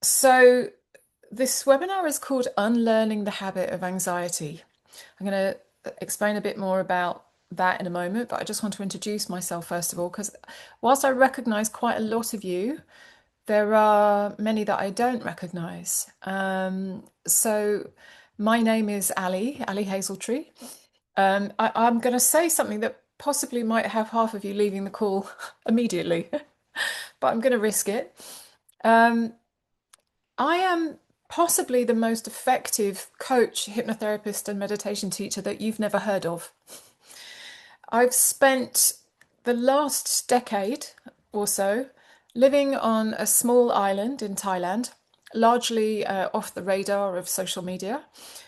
So, this webinar is called Unlearning the Habit of Anxiety. I'm going to explain a bit more about that in a moment, but I just want to introduce myself first of all, because whilst I recognize quite a lot of you, there are many that I don't recognize. So, my name is Ali Hazeltree. I'm going to say something that possibly might have half of you leaving the call immediately, but I'm going to risk it. Um, I am possibly the most effective coach, hypnotherapist, and meditation teacher that you've never heard of. I've spent the last decade or so living on a small island in Thailand, largely off the radar of social media,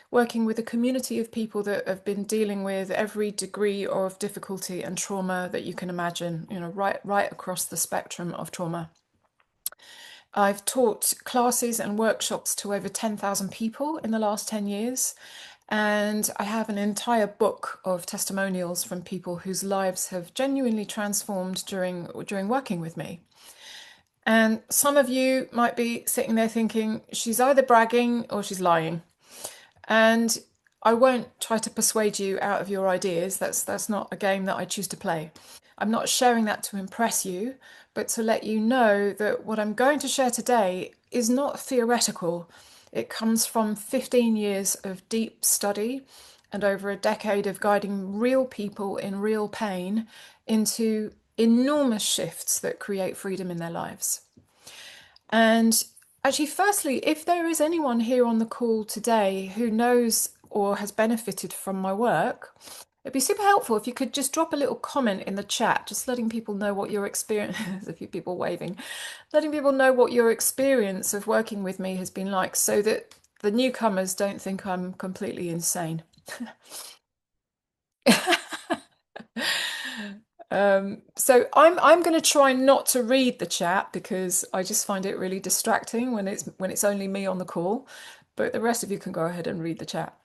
working with a community of people that have been dealing with every degree of difficulty and trauma that you can imagine, right across the spectrum of trauma. I've taught classes and workshops to over 10,000 people in the last 10 years. And I have an entire book of testimonials from people whose lives have genuinely transformed during working with me. And some of you might be sitting there thinking, she's either bragging or she's lying. And I won't try to persuade you out of your ideas. That's not a game that I choose to play. I'm not sharing that to impress you, but to let you know that what I'm going to share today is not theoretical. It comes from 15 years of deep study and over a decade of guiding real people in real pain into enormous shifts that create freedom in their lives. And actually, firstly, if there is anyone here on the call today who knows or has benefited from my work, it'd be super helpful if you could just drop a little comment in the chat, just letting people know what your experience, there's a few people waving, letting people know what your experience of working with me has been like so that the newcomers don't think I'm completely insane. So I'm going to try not to read the chat because I just find it really distracting when it's only me on the call. But the rest of you can go ahead and read the chat.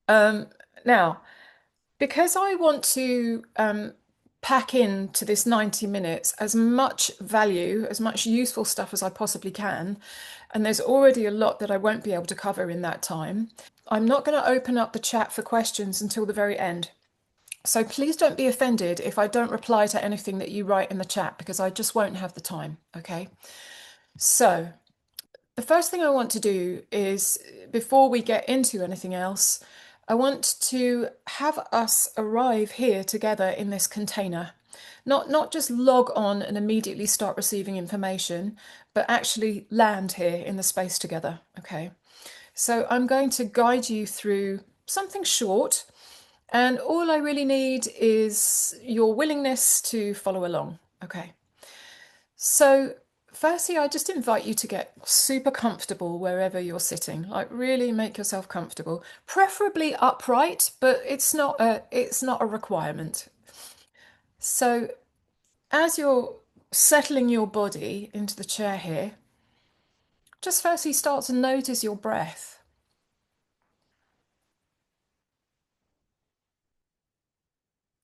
Um, Now, because I want to pack into this 90 minutes as much value, as much useful stuff as I possibly can, and there's already a lot that I won't be able to cover in that time, I'm not going to open up the chat for questions until the very end. So please don't be offended if I don't reply to anything that you write in the chat because I just won't have the time, okay? So the first thing I want to do is, before we get into anything else, I want to have us arrive here together in this container. Not just log on and immediately start receiving information, but actually land here in the space together, okay? So I'm going to guide you through something short, and all I really need is your willingness to follow along. Okay. So, firstly, I just invite you to get super comfortable wherever you're sitting. Like, really make yourself comfortable, preferably upright, but it's not a requirement. So, as you're settling your body into the chair here, just firstly start to notice your breath.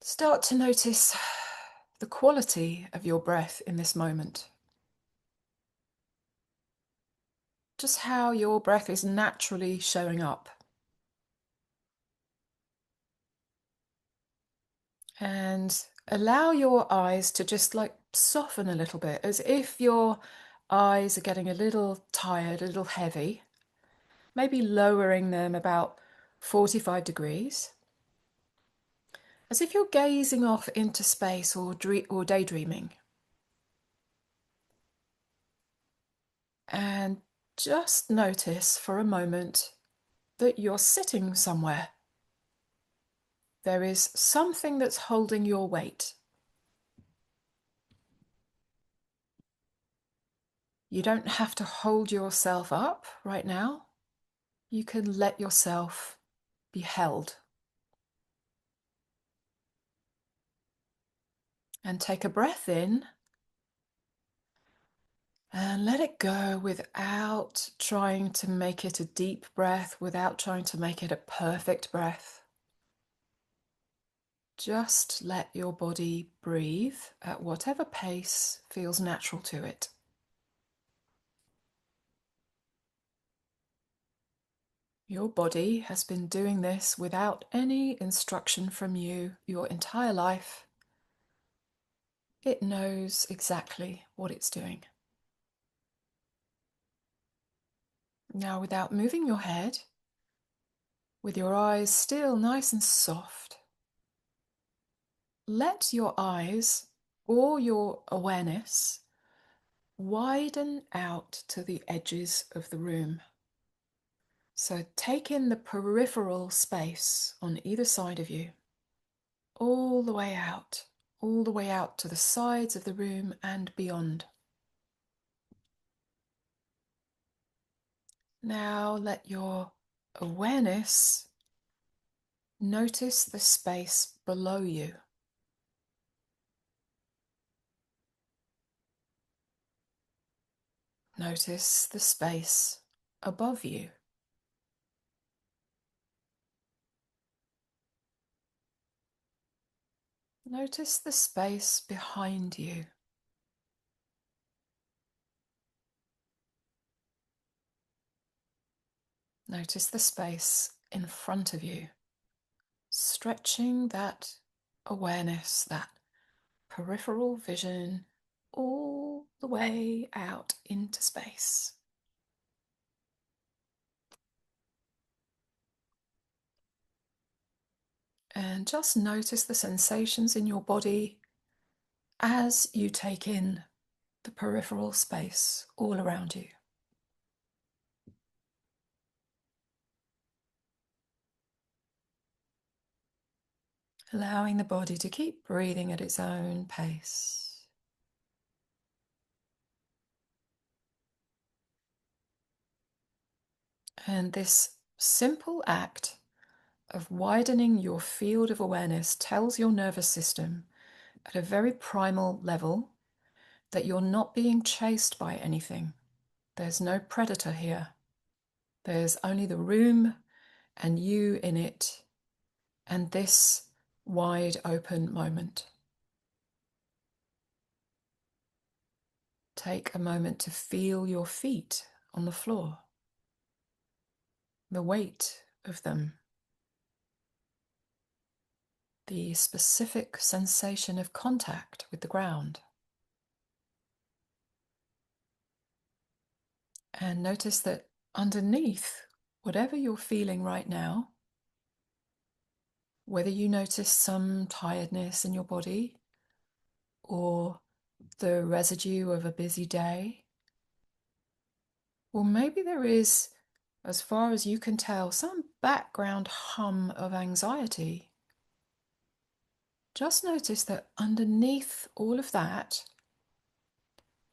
Start to notice the quality of your breath in this moment. Just how your breath is naturally showing up. And allow your eyes to just like soften a little bit, as if your eyes are getting a little tired, a little heavy, maybe lowering them about 45 degrees, as if you're gazing off into space or daydreaming. And just notice for a moment that you're sitting somewhere. There is something that's holding your weight. You don't have to hold yourself up right now. You can let yourself be held. And take a breath in and let it go without trying to make it a deep breath, without trying to make it a perfect breath. Just let your body breathe at whatever pace feels natural to it. Your body has been doing this without any instruction from you your entire life. It knows exactly what it's doing. Now, without moving your head, with your eyes still nice and soft, let your eyes or your awareness widen out to the edges of the room. So take in the peripheral space on either side of you, all the way out to the sides of the room and beyond. Now let your awareness notice the space below you. Notice the space above you. Notice the space behind you. Notice the space in front of you. Stretching that awareness, that peripheral vision, all the way out into space. And just notice the sensations in your body as you take in the peripheral space all around you. Allowing the body to keep breathing at its own pace. And this simple act of widening your field of awareness tells your nervous system at a very primal level that you're not being chased by anything. There's no predator here. There's only the room and you in it, and this wide open moment. Take a moment to feel your feet on the floor, the weight of them, the specific sensation of contact with the ground. And notice that underneath whatever you're feeling right now, whether you notice some tiredness in your body or the residue of a busy day, or maybe there is, as far as you can tell, some background hum of anxiety. Just notice that underneath all of that,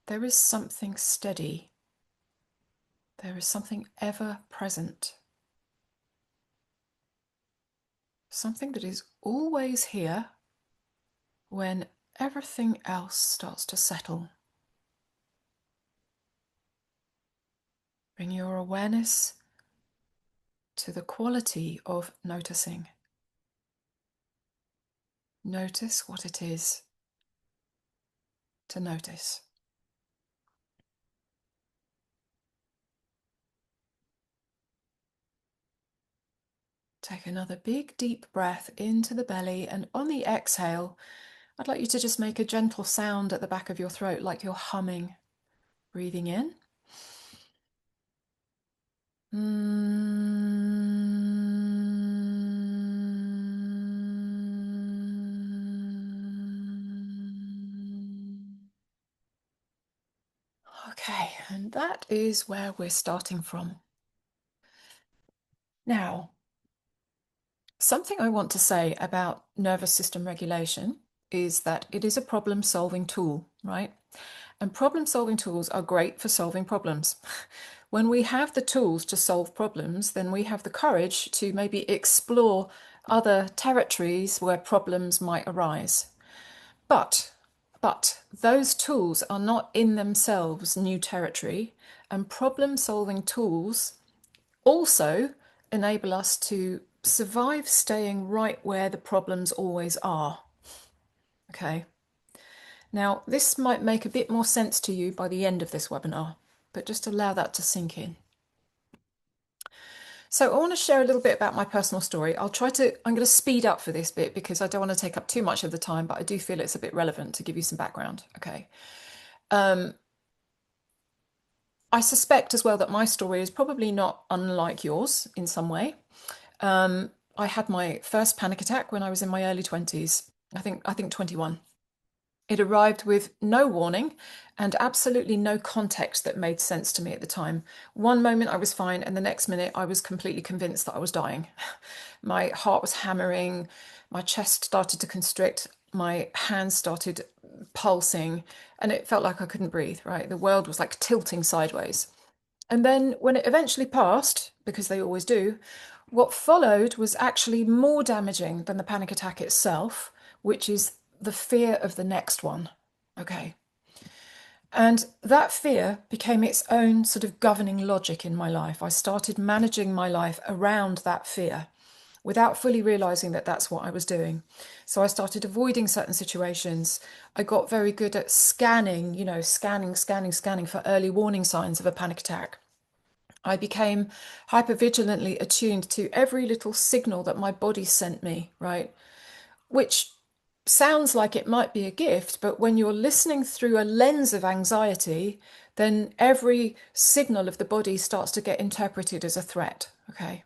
there is something steady. There is something ever present. Something that is always here when everything else starts to settle. Bring your awareness to the quality of noticing. Notice what it is to notice. Take another big deep breath into the belly, and on the exhale, I'd like you to just make a gentle sound at the back of your throat like you're humming. Breathing in. Okay, and that is where we're starting from. Now, something I want to say about nervous system regulation is that it is a problem-solving tool, right? And problem-solving tools are great for solving problems. When we have the tools to solve problems, then we have the courage to maybe explore other territories where problems might arise. But those tools are not in themselves new territory, and problem-solving tools also enable us to survive staying right where the problems always are. Okay. Now, this might make a bit more sense to you by the end of this webinar, but just allow that to sink in. So I want to share a little bit about my personal story. I'm going to speed up for this bit because I don't want to take up too much of the time, but I do feel it's a bit relevant to give you some background. Okay. Um, I suspect as well that my story is probably not unlike yours in some way. I had my first panic attack when I was in my early 20s. I think 21. It arrived with no warning and absolutely no context that made sense to me at the time. One moment I was fine, and the next minute I was completely convinced that I was dying. My heart was hammering, my chest started to constrict, my hands started pulsing, and it felt like I couldn't breathe, right? The world was like tilting sideways. And then when it eventually passed, because they always do, what followed was actually more damaging than the panic attack itself, which is the fear of the next one. Okay. And that fear became its own sort of governing logic in my life. I started managing my life around that fear without fully realizing that that's what I was doing. So I started avoiding certain situations. I got very good at scanning, scanning for early warning signs of a panic attack. I became hypervigilantly attuned to every little signal that my body sent me, right? Which sounds like it might be a gift, but when you're listening through a lens of anxiety, then every signal of the body starts to get interpreted as a threat. Okay.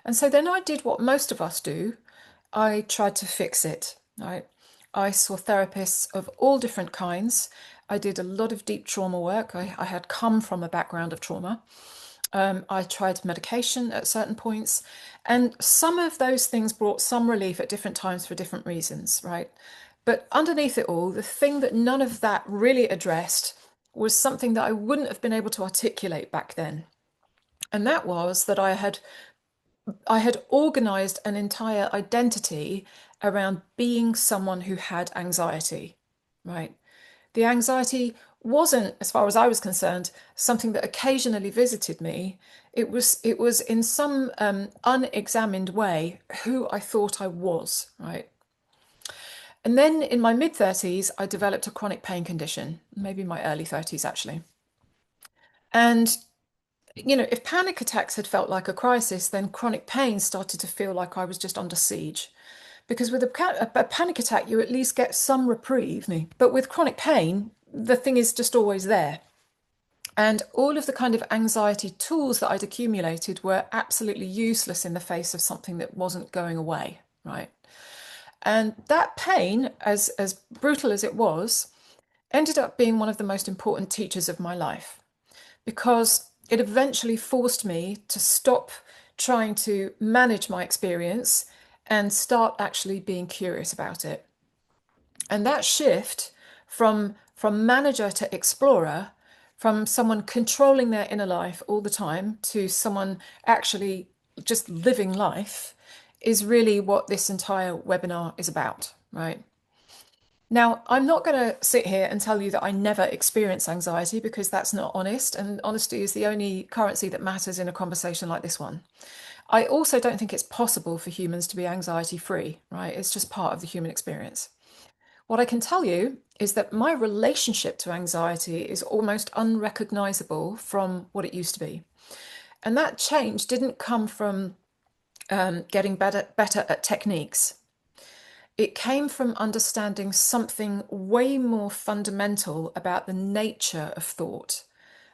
And so then I did what most of us do. I tried to fix it, right? I saw therapists of all different kinds. I did a lot of deep trauma work. I had come from a background of trauma. I tried medication at certain points, and some of those things brought some relief at different times for different reasons, right? But underneath it all, the thing that none of that really addressed was something that I wouldn't have been able to articulate back then. And that was that I had organized an entire identity around being someone who had anxiety, right? The anxiety wasn't, as far as I was concerned, something that occasionally visited me. It was in some unexamined way who I thought I was, right? And then in my mid 30s, I developed a chronic pain condition, maybe my early 30s actually. And if panic attacks had felt like a crisis, then chronic pain started to feel like I was just under siege. Because with a panic attack, you at least get some reprieve. But with chronic pain, the thing is just always there. And all of the kind of anxiety tools that I'd accumulated were absolutely useless in the face of something that wasn't going away, right? And that pain, as brutal as it was, ended up being one of the most important teachers of my life because it eventually forced me to stop trying to manage my experience and start actually being curious about it. And that shift from manager to explorer, from someone controlling their inner life all the time to someone actually just living life, is really what this entire webinar is about, right? Now, I'm not going to sit here and tell you that I never experience anxiety because that's not honest, and honesty is the only currency that matters in a conversation like this one. I also don't think it's possible for humans to be anxiety free, right? It's just part of the human experience. What I can tell you is that my relationship to anxiety is almost unrecognizable from what it used to be. And that change didn't come from getting better at techniques. It came from understanding something way more fundamental about the nature of thought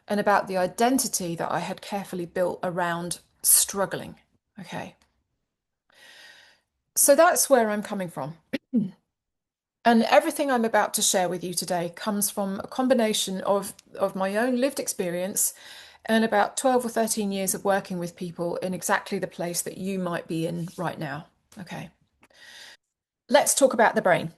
and about the identity that I had carefully built around struggling. Okay. So that's where I'm coming from. And everything I'm about to share with you today comes from a combination of my own lived experience and about 12 or 13 years of working with people in exactly the place that you might be in right now. Okay. Let's talk about the brain.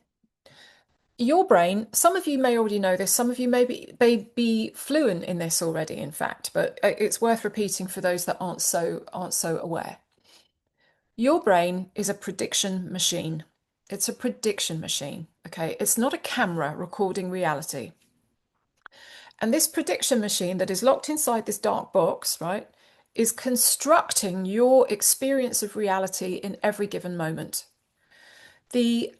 Your brain, some of you may already know this, some of you may be fluent in this already, in fact, but it's worth repeating for those that aren't so aware. Your brain is a prediction machine. It's a prediction machine, okay? It's not a camera recording reality. And this prediction machine that is locked inside this dark box, right, is constructing your experience of reality in every given moment. It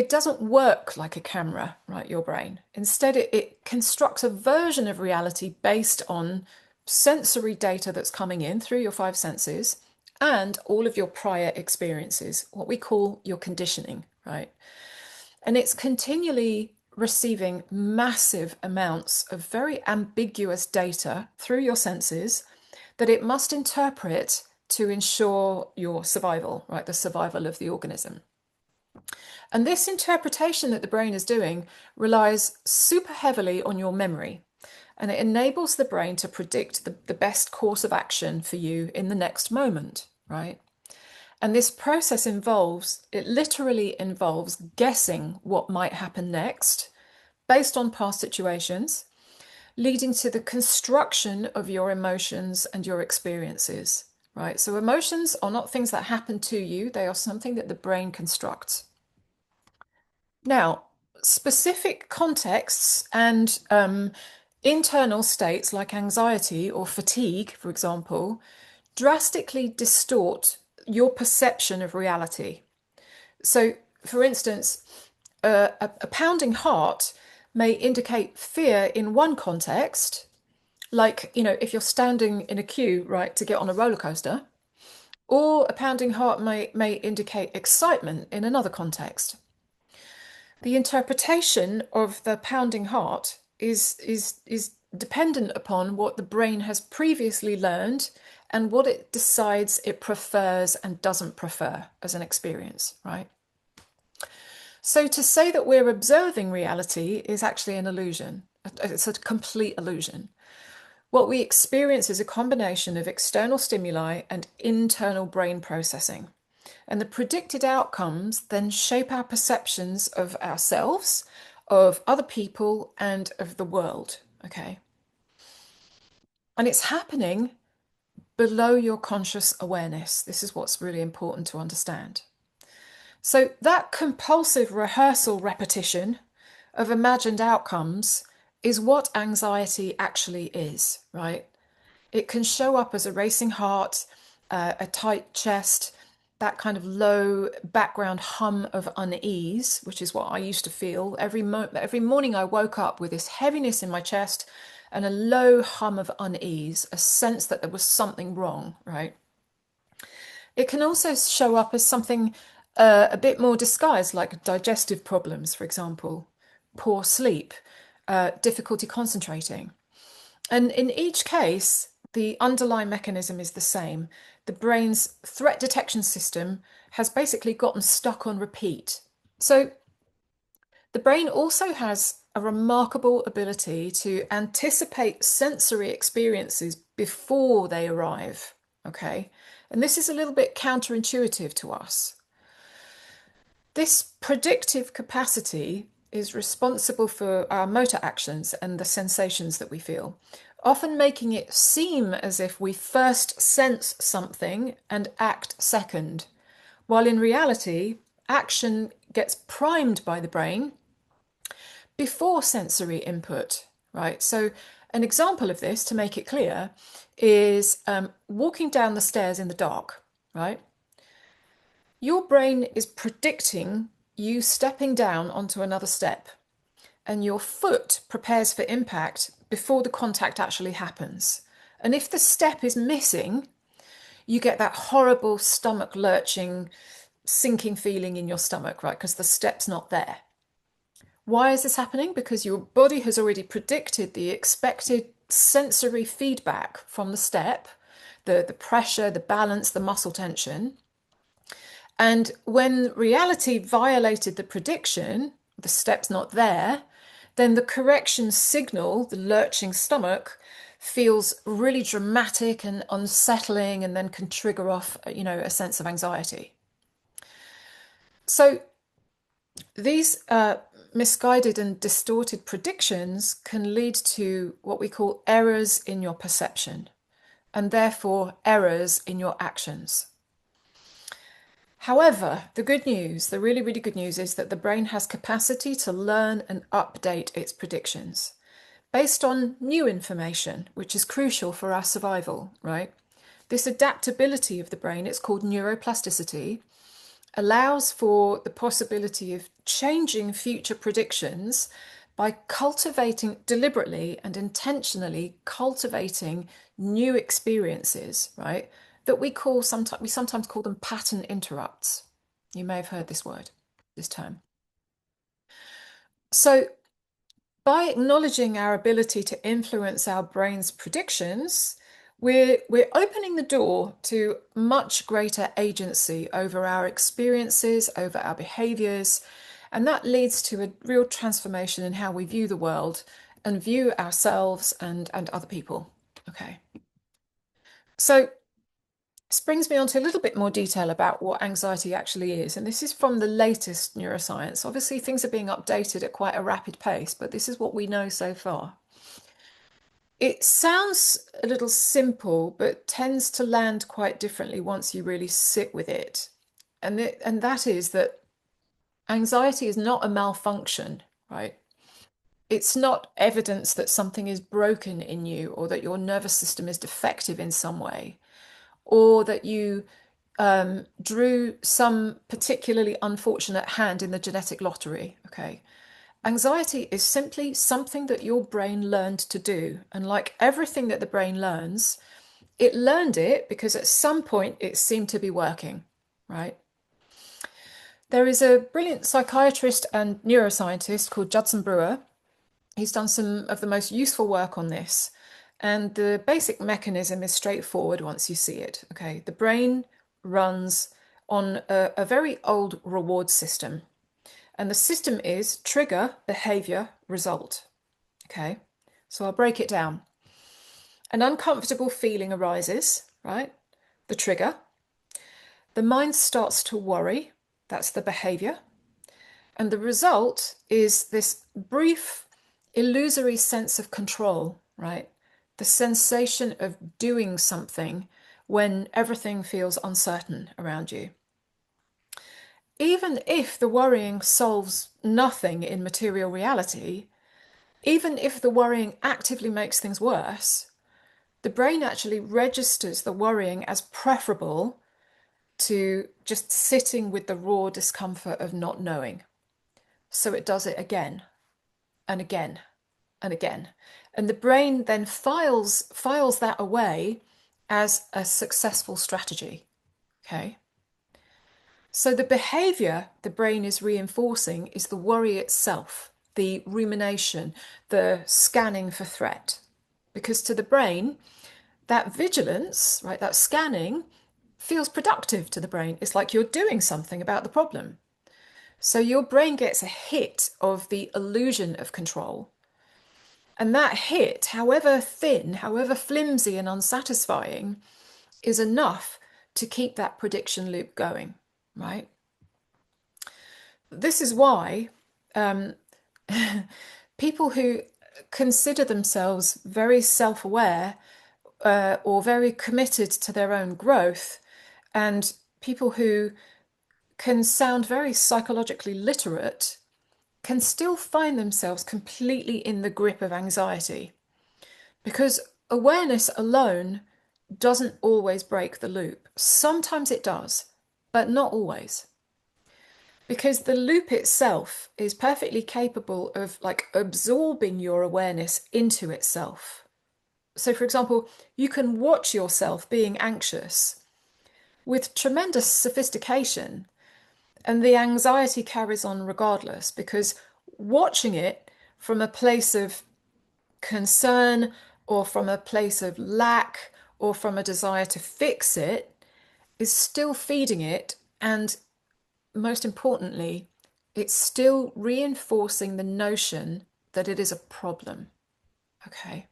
doesn't work like a camera, right, your brain. Instead, it constructs a version of reality based on sensory data that's coming in through your five senses and all of your prior experiences, what we call your conditioning, right? And it's continually receiving massive amounts of very ambiguous data through your senses that it must interpret to ensure your survival, right? The survival of the organism. And this interpretation that the brain is doing relies super heavily on your memory. And it enables the brain to predict the best course of action for you in the next moment, right? And this process it literally involves guessing what might happen next based on past situations, leading to the construction of your emotions and your experiences, right? So emotions are not things that happen to you, they are something that the brain constructs. Now, specific contexts and internal states like anxiety or fatigue, for example, drastically distort your perception of reality. So, for instance, a pounding heart may indicate fear in one context, like, if you're standing in a queue, right, to get on a roller coaster, or a pounding heart may indicate excitement in another context. The interpretation of the pounding heart is dependent upon what the brain has previously learned and what it decides it prefers and doesn't prefer as an experience, right? So to say that we're observing reality is actually an illusion. It's a complete illusion. What we experience is a combination of external stimuli and internal brain processing. And the predicted outcomes then shape our perceptions of ourselves, of other people, and of the world. Okay. And it's happening below your conscious awareness. This is what's really important to understand. So, that compulsive rehearsal repetition of imagined outcomes is what anxiety actually is, right? It can show up as a racing heart, a tight chest, that kind of low background hum of unease, which is what I used to feel. Every morning I woke up with this heaviness in my chest and a low hum of unease, a sense that there was something wrong, right? It can also show up as something a bit more disguised, like digestive problems, for example, poor sleep, difficulty concentrating. And in each case, the underlying mechanism is the same. The brain's threat detection system has basically gotten stuck on repeat. So the brain also has a remarkable ability to anticipate sensory experiences before they arrive. Okay. And this is a little bit counterintuitive to us. This predictive capacity is responsible for our motor actions and the sensations that we feel, often making it seem as if we first sense something and act second, while in reality, action gets primed by the brain before sensory input, right? So an example of this, to make it clear, is walking down the stairs in the dark, right? Your brain is predicting you stepping down onto another step, and your foot prepares for impact before the contact actually happens. And if the step is missing, you get that horrible stomach lurching, sinking feeling in your stomach, right? Because the step's not there. Why is this happening? Because your body has already predicted the expected sensory feedback from the step, the pressure, the balance, the muscle tension. And when reality violated the prediction, the step's not there, then the correction signal, the lurching stomach, feels really dramatic and unsettling and then can trigger off, a sense of anxiety. So these misguided and distorted predictions can lead to what we call errors in your perception and therefore errors in your actions. However, the good news, the really, really good news is that the brain has capacity to learn and update its predictions based on new information, which is crucial for our survival, right? This adaptability of the brain, it's called neuroplasticity, allows for the possibility of changing future predictions by cultivating deliberately and intentionally cultivating new experiences, right? That we sometimes call them pattern interrupts. You may have heard this word, this term. So by acknowledging our ability to influence our brain's predictions, we're opening the door to much greater agency over our experiences, over our behaviors, and that leads to a real transformation in how we view the world and view ourselves and other people. Okay. So this brings me on to a little bit more detail about what anxiety actually is. And this is from the latest neuroscience. Obviously, things are being updated at quite a rapid pace, but this is what we know so far. It sounds a little simple, but tends to land quite differently once you really sit with it. And that is that anxiety is not a malfunction, right? It's not evidence that something is broken in you or that your nervous system is defective in some way or that you drew some particularly unfortunate hand in the genetic lottery. Okay. Anxiety is simply something that your brain learned to do. And like everything that the brain learns, it learned it because at some point it seemed to be working, right? There is a brilliant psychiatrist and neuroscientist called Judson Brewer. He's done some of the most useful work on this. And the basic mechanism is straightforward once you see it. Okay, the brain runs on a very old reward system. And the system is trigger, behavior, result. Okay, so I'll break it down. An uncomfortable feeling arises, right? The trigger. The mind starts to worry. That's the behavior. And the result is this brief, illusory sense of control, right? The sensation of doing something when everything feels uncertain around you. Even if the worrying solves nothing in material reality, even if the worrying actively makes things worse, the brain actually registers the worrying as preferable to just sitting with the raw discomfort of not knowing. So it does it again and again and again. And the brain then files that away as a successful strategy. Okay. So the behavior the brain is reinforcing is the worry itself, the rumination, the scanning for threat. Because to the brain, that vigilance, right, that scanning feels productive to the brain. It's like you're doing something about the problem. So your brain gets a hit of the illusion of control. And that hit, however thin, however flimsy and unsatisfying, is enough to keep that prediction loop going, right? This is why people who consider themselves very self-aware or very committed to their own growth, and people who can sound very psychologically literate can still find themselves completely in the grip of anxiety. Because awareness alone doesn't always break the loop. Sometimes it does, but not always. Because the loop itself is perfectly capable of like absorbing your awareness into itself. So, for example, you can watch yourself being anxious with tremendous sophistication, and the anxiety carries on regardless, because watching it from a place of concern or from a place of lack or from a desire to fix it is still feeding it. And most importantly, it's still reinforcing the notion that it is a problem. Okay.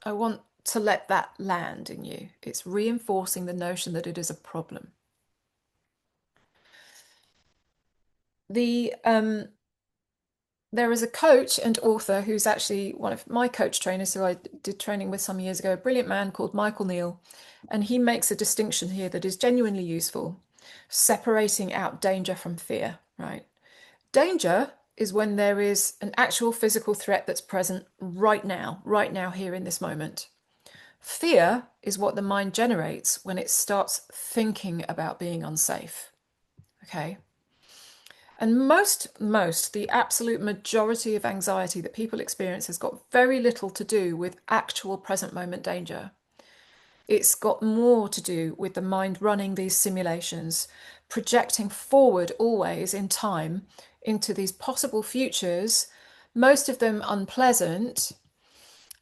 I want to let that land in you. It's reinforcing the notion that it is a problem. The there is a coach and author who's actually one of my coach trainers who I did training with some years ago, a brilliant man called Michael Neal. And he makes a distinction here that is genuinely useful, separating out danger from fear, right? Danger is when there is an actual physical threat that's present right now, here in this moment. Fear is what the mind generates when it starts thinking about being unsafe. Okay. And the absolute majority of anxiety that people experience has got very little to do with actual present moment danger. It's got more to do with the mind running these simulations, projecting forward always in time into these possible futures, most of them unpleasant,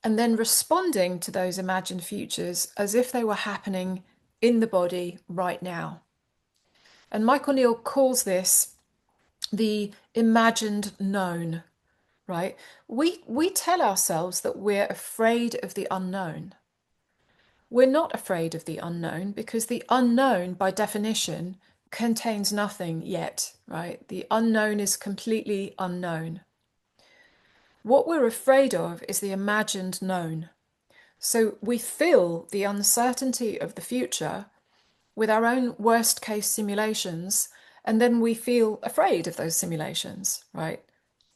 and then responding to those imagined futures as if they were happening in the body right now. And Michael Neill calls this the imagined known, right? We tell ourselves that we're afraid of the unknown. We're not afraid of the unknown because the unknown, by definition, contains nothing yet, right? The unknown is completely unknown. What we're afraid of is the imagined known. So we fill the uncertainty of the future with our own worst case simulations, and then we feel afraid of those simulations, right?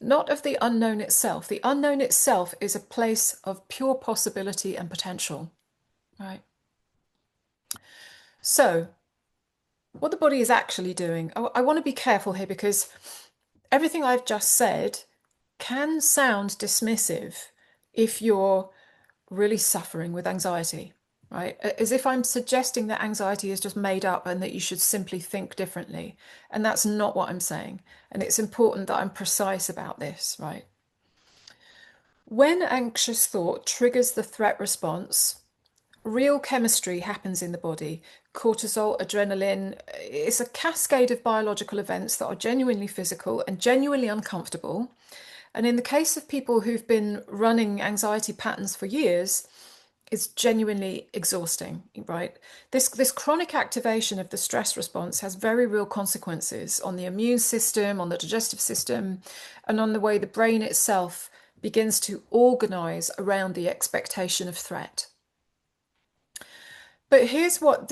Not of the unknown itself. The unknown itself is a place of pure possibility and potential, right? So, what the body is actually doing, I want to be careful here because everything I've just said can sound dismissive if you're really suffering with anxiety, right? As if I'm suggesting that anxiety is just made up and that you should simply think differently. And that's not what I'm saying. And it's important that I'm precise about this, right? When anxious thought triggers the threat response, real chemistry happens in the body. Cortisol, adrenaline, it's a cascade of biological events that are genuinely physical and genuinely uncomfortable. And in the case of people who've been running anxiety patterns for years, it's genuinely exhausting, right? This chronic activation of the stress response has very real consequences on the immune system, on the digestive system, and on the way the brain itself begins to organize around the expectation of threat. But here's what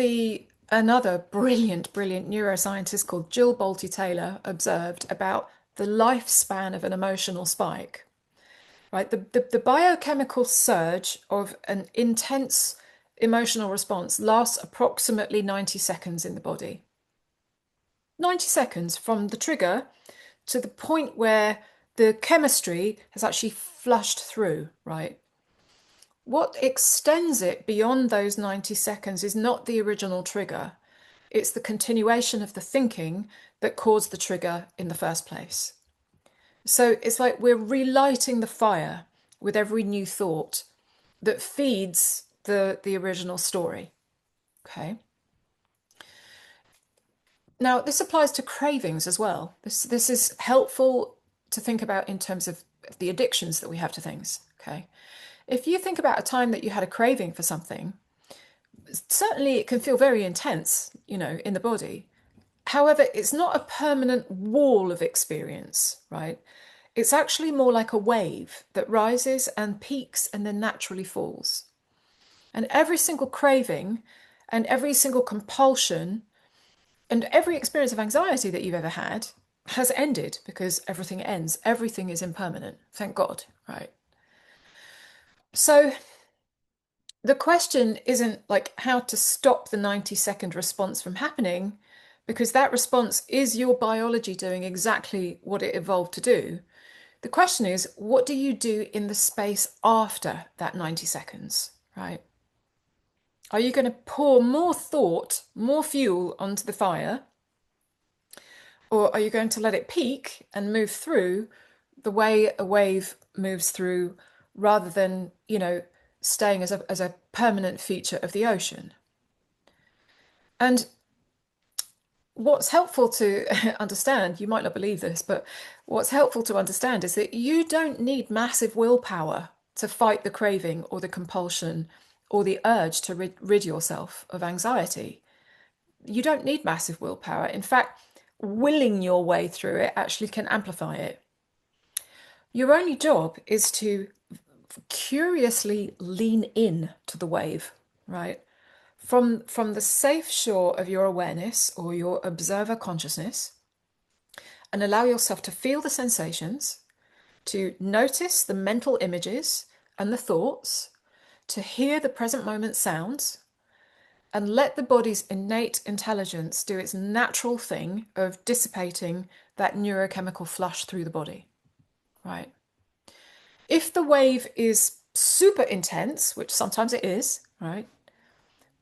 another brilliant neuroscientist called Jill Bolte Taylor observed about the lifespan of an emotional spike. Right, the biochemical surge of an intense emotional response lasts approximately 90 seconds in the body. 90 seconds from the trigger to the point where the chemistry has actually flushed through, right? What extends it beyond those 90 seconds is not the original trigger. It's the continuation of the thinking that caused the trigger in the first place. So it's like we're relighting the fire with every new thought that feeds the original story. Okay. Now, this applies to cravings as well. This is helpful to think about in terms of the addictions that we have to things. Okay. If you think about a time that you had a craving for something, certainly it can feel very intense, in the body. However, it's not a permanent wall of experience, right? It's actually more like a wave that rises and peaks and then naturally falls. And every single craving and every single compulsion and every experience of anxiety that you've ever had has ended because everything ends. Everything is impermanent. Thank God, right? So the question isn't like how to stop the 90-second response from happening, because that response is your biology doing exactly what it evolved to do. The question is, what do you do in the space after that 90 seconds, right? Are you going to pour more thought, more fuel onto the fire? Or are you going to let it peak and move through the way a wave moves through rather than, staying as a permanent feature of the ocean? And what's helpful to understand, you might not believe this, but what's helpful to understand is that you don't need massive willpower to fight the craving or the compulsion or the urge to rid yourself of anxiety. You don't need massive willpower. In fact, willing your way through it actually can amplify it. Your only job is to curiously lean in to the wave, right? From the safe shore of your awareness or your observer consciousness, and allow yourself to feel the sensations, to notice the mental images and the thoughts, to hear the present moment sounds, and let the body's innate intelligence do its natural thing of dissipating that neurochemical flush through the body, right? If the wave is super intense, which sometimes it is, right,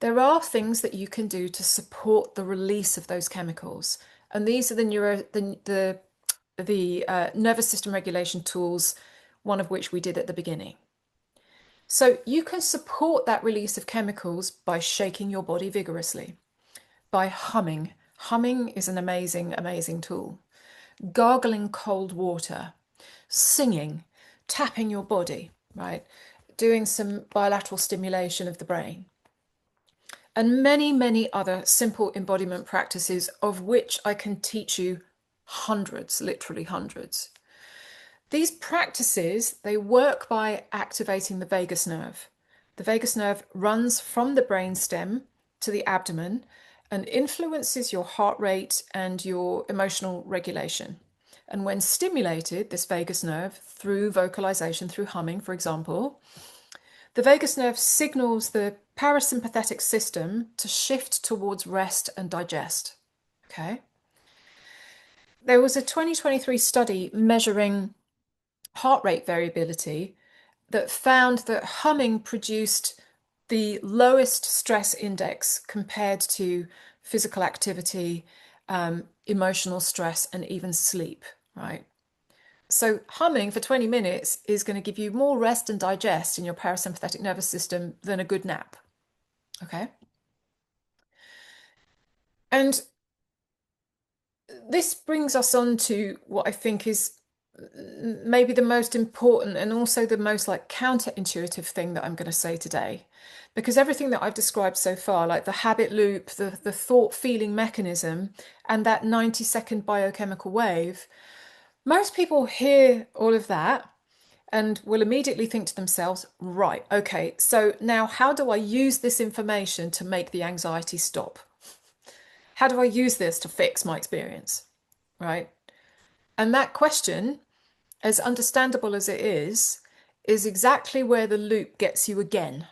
there are things that you can do to support the release of those chemicals. And these are the nervous system regulation tools, one of which we did at the beginning. So you can support that release of chemicals by shaking your body vigorously, by humming. Humming is an amazing, amazing tool. Gargling cold water, singing, tapping your body, right? Doing some bilateral stimulation of the brain. And many, many other simple embodiment practices, of which I can teach you hundreds, literally hundreds. These practices, they work by activating the vagus nerve. The vagus nerve runs from the brainstem to the abdomen and influences your heart rate and your emotional regulation. And when stimulated, this vagus nerve, through vocalization, through humming, for example, the vagus nerve signals the parasympathetic system to shift towards rest and digest. Okay. There was a 2023 study measuring heart rate variability that found that humming produced the lowest stress index compared to physical activity, emotional stress, and even sleep, right? So humming for 20 minutes is going to give you more rest and digest in your parasympathetic nervous system than a good nap, okay? And this brings us on to what I think is maybe the most important and also the most like counterintuitive thing that I'm going to say today. Because everything that I've described so far, like the habit loop, the thought feeling mechanism, and that 90-second biochemical wave, most people hear all of that and will immediately think to themselves, right, okay, so now how do I use this information to make the anxiety stop? How do I use this to fix my experience, right? And that question, as understandable as it is exactly where the loop gets you again.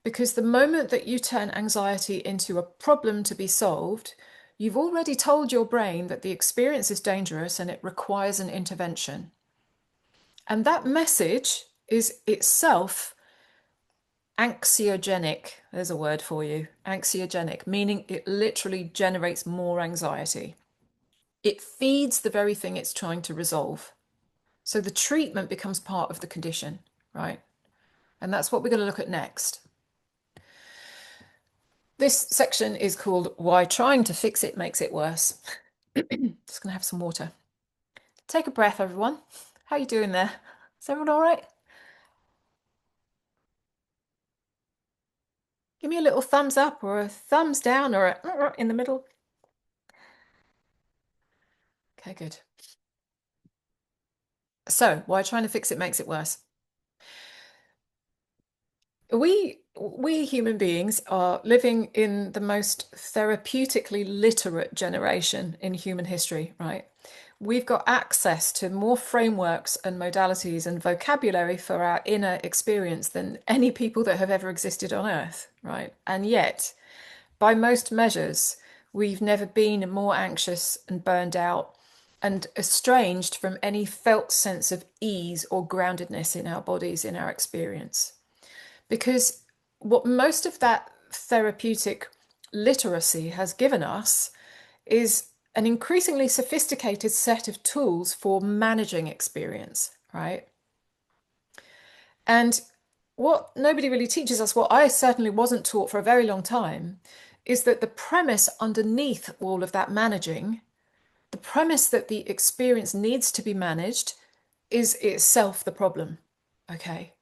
Because the moment that you turn anxiety into a problem to be solved, you've already told your brain that the experience is dangerous and it requires an intervention. And that message is itself anxiogenic. There's a word for you. Anxiogenic, meaning it literally generates more anxiety. It feeds the very thing it's trying to resolve. So the treatment becomes part of the condition, right? And that's what we're going to look at next. This section is called Why Trying to Fix It Makes It Worse. Just going to have some water. Take a breath, everyone. How are you doing there? Is everyone all right? Give me a little thumbs up or a thumbs down or a in the middle. Okay, good. So, why trying to fix it makes it worse? We human beings are living in the most therapeutically literate generation in human history, right? We've got access to more frameworks and modalities and vocabulary for our inner experience than any people that have ever existed on Earth, right? And yet, by most measures, we've never been more anxious and burned out and estranged from any felt sense of ease or groundedness in our bodies, in our experience. Because what most of that therapeutic literacy has given us is an increasingly sophisticated set of tools for managing experience, right? And what nobody really teaches us, what I certainly wasn't taught for a very long time, is that the premise underneath all of that managing, the premise that the experience needs to be managed, is itself the problem, okay?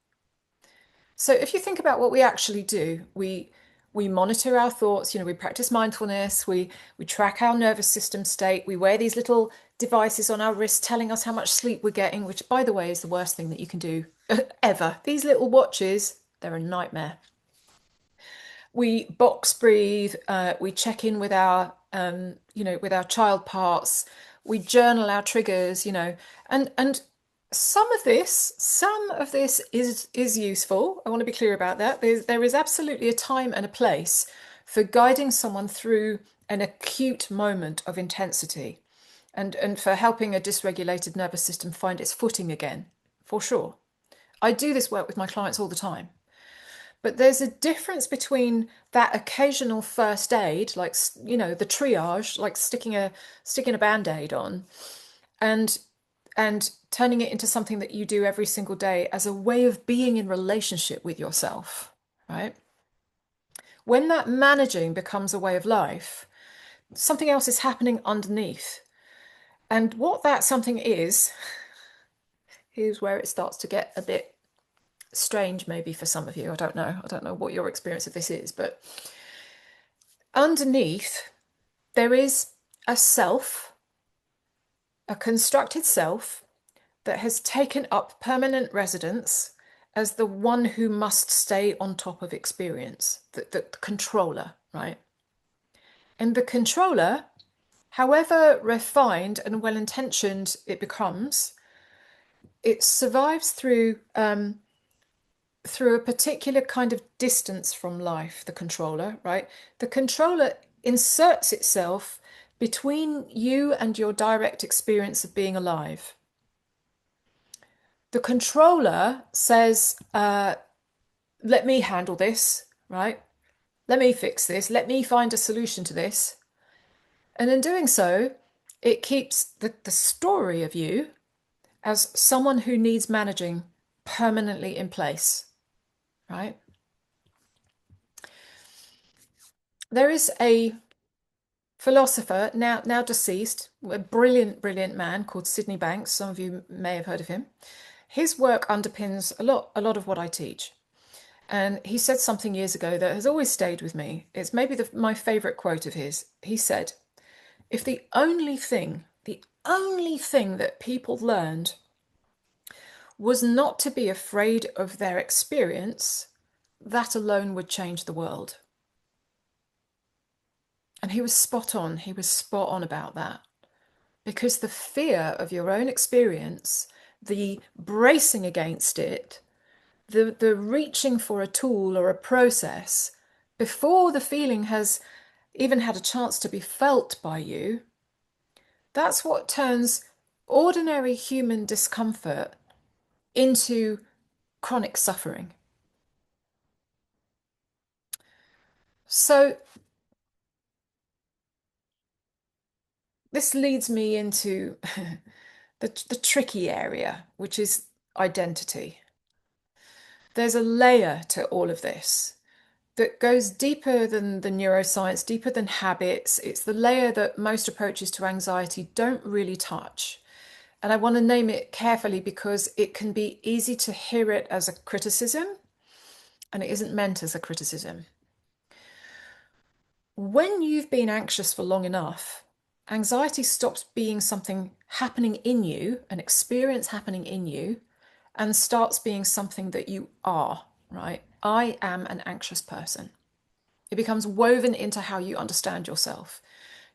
So if you think about what we actually do, we monitor our thoughts, we practice mindfulness, we track our nervous system state, we wear these little devices on our wrists telling us how much sleep we're getting, which by the way is the worst thing that you can do ever. These little watches, they're a nightmare. We box breathe, we check in with our with our child parts, we journal our triggers, and some of this is useful. I want to be clear about that. There is absolutely a time and a place for guiding someone through an acute moment of intensity. and for helping a dysregulated nervous system find its footing again, for sure. I do this work with my clients all the time. But there's a difference between that occasional first aid, like, the triage, like sticking a band-aid on, and and turning it into something that you do every single day as a way of being in relationship with yourself, right? When that managing becomes a way of life, something else is happening underneath. And what that something is, here's where it starts to get a bit strange, maybe for some of you. I don't know. I don't know what your experience of this is, but underneath, there is a self, a constructed self that has taken up permanent residence as the one who must stay on top of experience, the controller, right? And the controller, however refined and well-intentioned it becomes, it survives through a particular kind of distance from life, the controller, right? The controller inserts itself between you and your direct experience of being alive. The controller says, let me handle this, right? Let me fix this. Let me find a solution to this. And in doing so, it keeps the story of you as someone who needs managing permanently in place, right? There is a philosopher, now deceased, a brilliant man called Sydney Banks. Some of you may have heard of him. His work underpins a lot of what I teach. And he said something years ago that has always stayed with me. It's maybe my favorite quote of his. He said, if the only thing that people learned was not to be afraid of their experience, that alone would change the world. And he was spot on. He was spot on about that. Because the fear of your own experience, the bracing against it, the reaching for a tool or a process before the feeling has even had a chance to be felt by you, that's what turns ordinary human discomfort into chronic suffering. So this leads me into the tricky area, which is identity. There's a layer to all of this that goes deeper than the neuroscience, deeper than habits. It's the layer that most approaches to anxiety don't really touch. And I want to name it carefully because it can be easy to hear it as a criticism, and it isn't meant as a criticism. When you've been anxious for long enough, anxiety stops being something happening in you, an experience happening in you, and starts being something that you are, right? I am an anxious person. It becomes woven into how you understand yourself.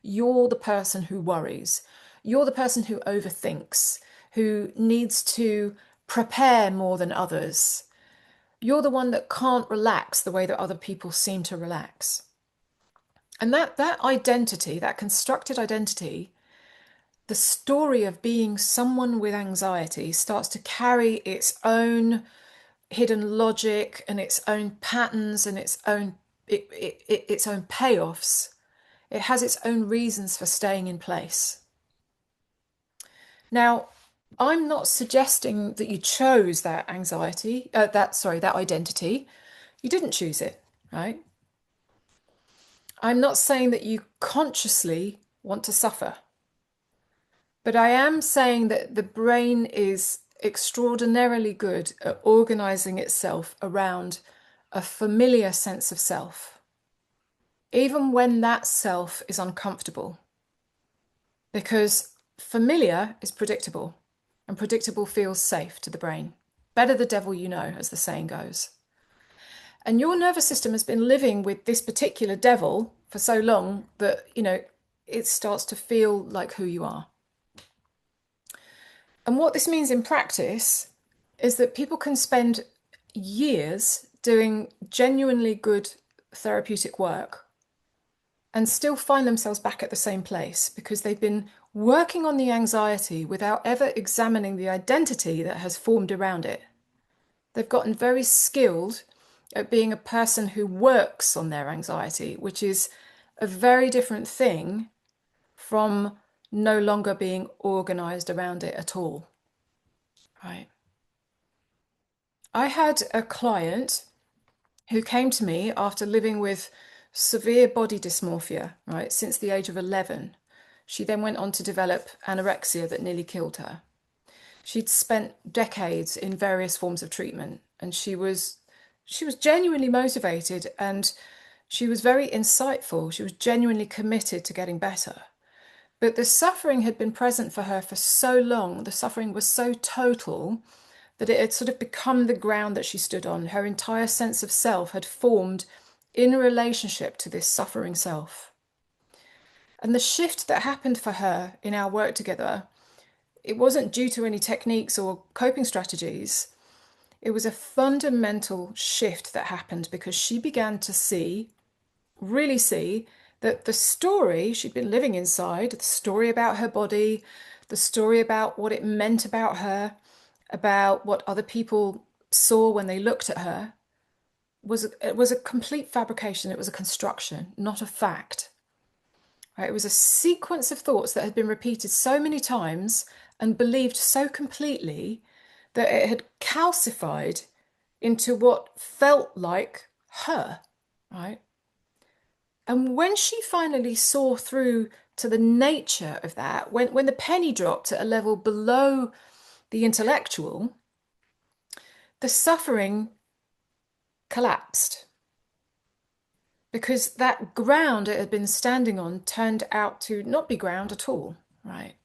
You're the person who worries. You're the person who overthinks, who needs to prepare more than others. You're the one that can't relax the way that other people seem to relax. And that identity, that constructed identity, the story of being someone with anxiety starts to carry its own hidden logic and its own patterns and its own payoffs. It has its own reasons for staying in place. Now, I'm not suggesting that you chose that that identity. You didn't choose it, right? I'm not saying that you consciously want to suffer. But I am saying that the brain is extraordinarily good at organizing itself around a familiar sense of self, even when that self is uncomfortable. Because familiar is predictable, and predictable feels safe to the brain. Better the devil you know, as the saying goes. And your nervous system has been living with this particular devil for so long that, it starts to feel like who you are. And what this means in practice is that people can spend years doing genuinely good therapeutic work and still find themselves back at the same place because they've been working on the anxiety without ever examining the identity that has formed around it. They've gotten very skilled at being a person who works on their anxiety, which is a very different thing from no longer being organized around it at all. Right. I had a client who came to me after living with severe body dysmorphia, right, since the age of 11. She then went on to develop anorexia that nearly killed her. She'd spent decades in various forms of treatment, and she was genuinely motivated, and she was very insightful. She was genuinely committed to getting better. But the suffering had been present for her for so long. The suffering was so total that it had sort of become the ground that she stood on. Her entire sense of self had formed in relationship to this suffering self. And the shift that happened for her in our work together, it wasn't due to any techniques or coping strategies. It was a fundamental shift that happened because she began to really see, that the story she'd been living inside, the story about her body, the story about what it meant about her, about what other people saw when they looked at her, it was a complete fabrication. It was a construction, not a fact. Right? It was a sequence of thoughts that had been repeated so many times and believed so completely that it had calcified into what felt like her, right? And when she finally saw through to the nature of that, when the penny dropped at a level below the intellectual, the suffering collapsed because that ground it had been standing on turned out to not be ground at all, right?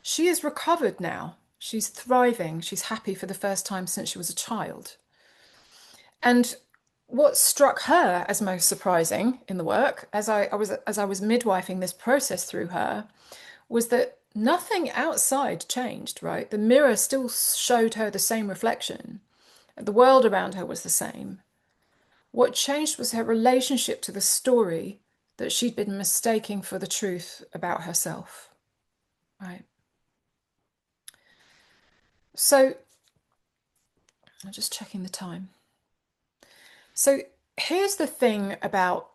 She is recovered now. She's thriving. She's happy for the first time since she was a child. And what struck her as most surprising in the work, as I was midwifing this process through her, was that nothing outside changed, right? The mirror still showed her the same reflection. The world around her was the same. What changed was her relationship to the story that she'd been mistaking for the truth about herself, right? So I'm just checking the time. So here's the thing about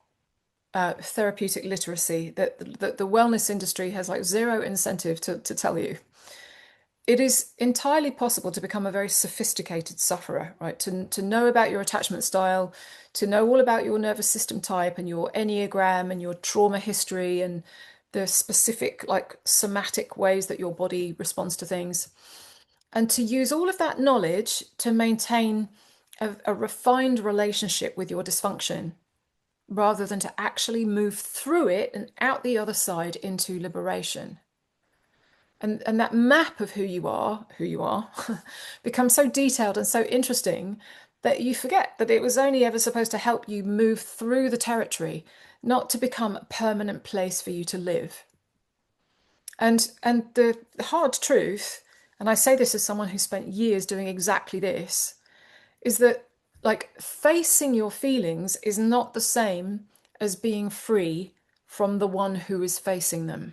therapeutic literacy that the wellness industry has like zero incentive to tell you. It is entirely possible to become a very sophisticated sufferer, right? To know about your attachment style, to know all about your nervous system type and your Enneagram and your trauma history and the specific like somatic ways that your body responds to things, and to use all of that knowledge to maintain a refined relationship with your dysfunction rather than to actually move through it and out the other side into liberation. And that map of who you are, becomes so detailed and so interesting that you forget that it was only ever supposed to help you move through the territory, not to become a permanent place for you to live. And the hard truth, and I say this as someone who spent years doing exactly this, is that like facing your feelings is not the same as being free from the one who is facing them.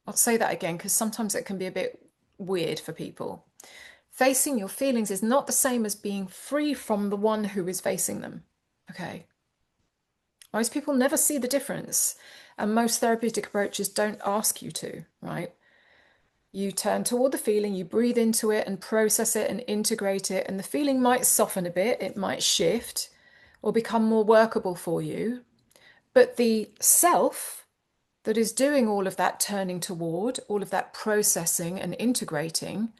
I'll say that again because sometimes it can be a bit weird for people. Facing your feelings is not the same as being free from the one who is facing them. Okay. Most people never see the difference, and most therapeutic approaches don't ask you to, right? You turn toward the feeling, you breathe into it and process it and integrate it, and the feeling might soften a bit, it might shift or become more workable for you. But the self that is doing all of that turning toward, all of that processing and integrating,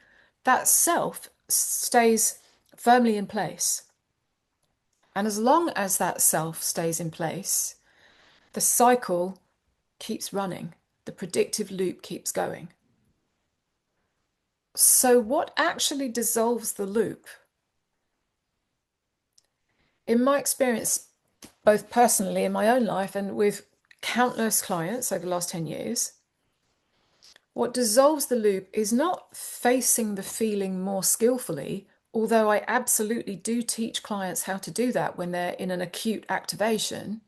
that self stays firmly in place. And as long as that self stays in place, the cycle keeps running, the predictive loop keeps going. So, what actually dissolves the loop? In my experience, both personally in my own life and with countless clients over the last 10 years, what dissolves the loop is not facing the feeling more skillfully, although I absolutely do teach clients how to do that when they're in an acute activation,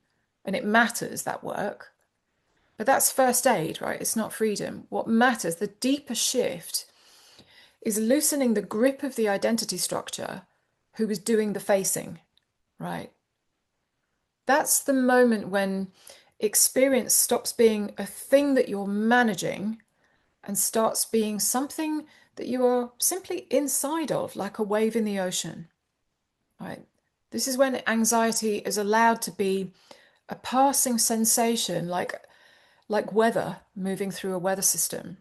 and it matters, that work. But that's first aid, right? It's not freedom. What matters, the deeper shift, is loosening the grip of the identity structure who is doing the facing, right? That's the moment when experience stops being a thing that you're managing and starts being something that you are simply inside of, like a wave in the ocean, right? This is when anxiety is allowed to be a passing sensation, like weather moving through a weather system,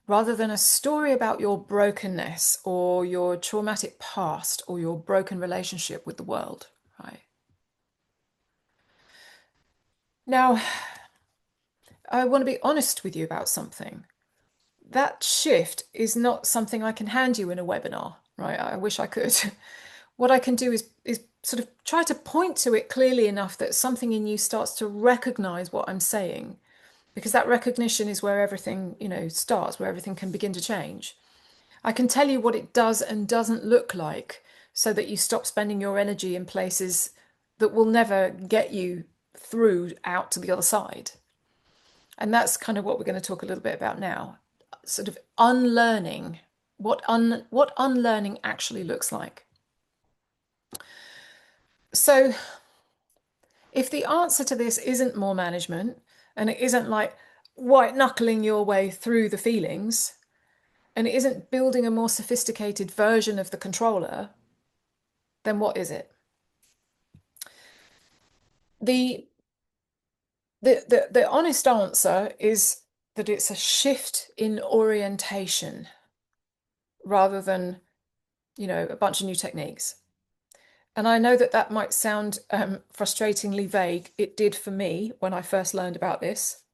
rather than a story about your brokenness or your traumatic past or your broken relationship with the world, right? Now, I want to be honest with you about something. That shift is not something I can hand you in a webinar, right? I wish I could. What I can do is sort of try to point to it clearly enough that something in you starts to recognize what I'm saying, because that recognition is where everything, starts, where everything can begin to change. I can tell you what it does and doesn't look like so that you stop spending your energy in places that will never get you through out to the other side. And that's kind of what we're going to talk a little bit about now. Sort of unlearning, what unlearning actually looks like. So if the answer to this isn't more management, and it isn't like white knuckling your way through the feelings, and it isn't building a more sophisticated version of the controller, then what is it? The the honest answer is that it's a shift in orientation rather than, a bunch of new techniques. And I know that that might sound frustratingly vague. It did for me when I first learned about this.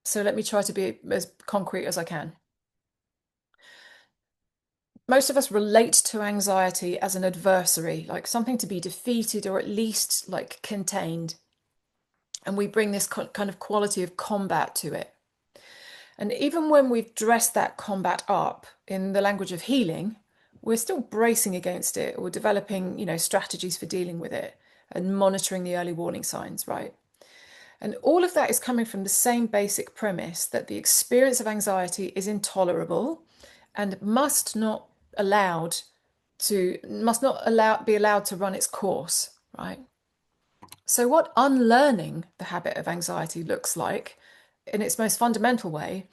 So let me try to be as concrete as I can. Most of us relate to anxiety as an adversary, like something to be defeated or at least like contained. And we bring this kind of quality of combat to it. And even when we've dressed that combat up in the language of healing, we're still bracing against it or developing, strategies for dealing with it and monitoring the early warning signs, right? And all of that is coming from the same basic premise that the experience of anxiety is intolerable and must not be allowed to run its course, right? So what unlearning the habit of anxiety looks like in its most fundamental way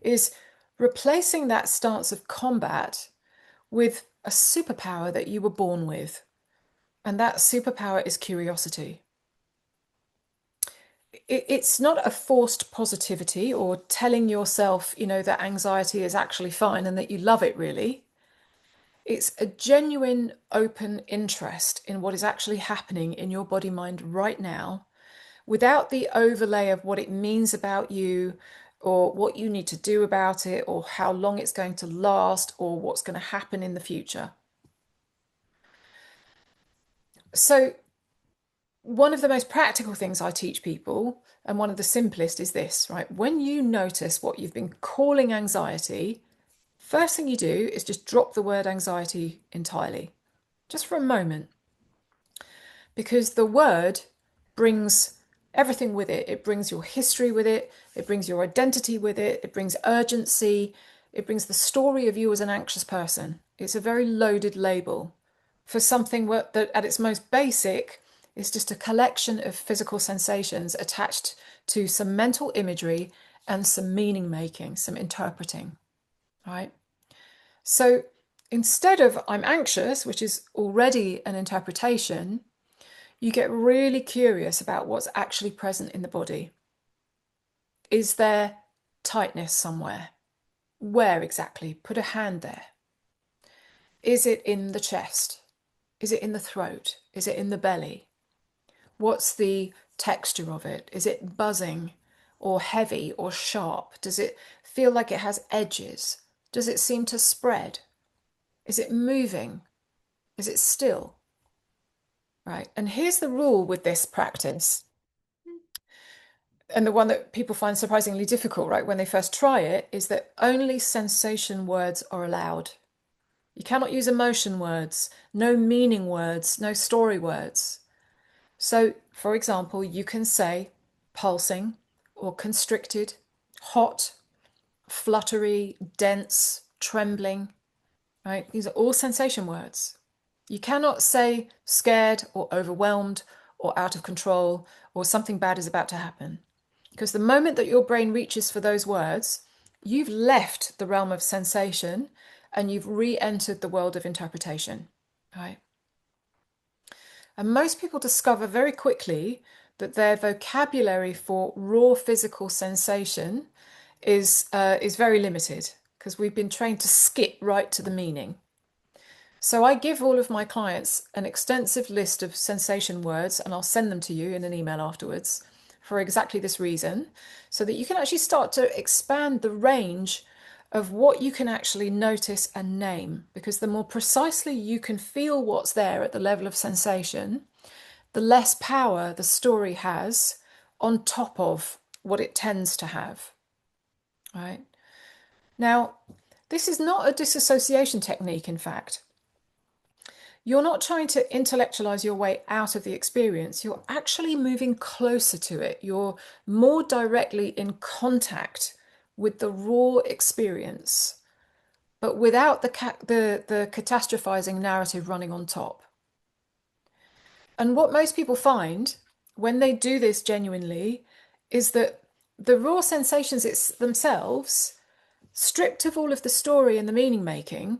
is replacing that stance of combat with a superpower that you were born with. And that superpower is curiosity. It's not a forced positivity or telling yourself, that anxiety is actually fine and that you love it really. It's a genuine open interest in what is actually happening in your body mind right now without the overlay of what it means about you or what you need to do about it or how long it's going to last or what's going to happen in the future. So one of the most practical things I teach people, and one of the simplest, is this, right? When you notice what you've been calling anxiety, first thing you do is just drop the word anxiety entirely, just for a moment, because the word brings everything with it. It brings your history with it, it brings your identity with it, it brings urgency, it brings the story of you as an anxious person. It's a very loaded label for something that at its most basic is just a collection of physical sensations attached to some mental imagery and some meaning making, some interpreting, right? So instead of I'm anxious, which is already an interpretation, you get really curious about what's actually present in the body. Is there tightness somewhere? Where exactly? Put a hand there. Is it in the chest? Is it in the throat? Is it in the belly? What's the texture of it? Is it buzzing or heavy or sharp? Does it feel like it has edges? Does it seem to spread? Is it moving? Is it still? Right. And here's the rule with this practice, and the one that people find surprisingly difficult, right, when they first try it, is that only sensation words are allowed. You cannot use emotion words, no meaning words, no story words. So, for example, you can say pulsing or constricted, hot, fluttery, dense, trembling, right? These are all sensation words. You cannot say scared or overwhelmed or out of control or something bad is about to happen. Because the moment that your brain reaches for those words, you've left the realm of sensation and you've re-entered the world of interpretation, right? And most people discover very quickly that their vocabulary for raw physical sensation is very limited because we've been trained to skip right to the meaning. So I give all of my clients an extensive list of sensation words, and I'll send them to you in an email afterwards for exactly this reason, so that you can actually start to expand the range of what you can actually notice and name. Because the more precisely you can feel what's there at the level of sensation, the less power the story has on top of what it tends to have. Right? Now, this is not a disassociation technique, in fact. You're not trying to intellectualize your way out of the experience. You're actually moving closer to it. You're more directly in contact with the raw experience, but without the catastrophizing narrative running on top. And what most people find when they do this genuinely is that the raw sensations themselves, stripped of all of the story and the meaning making,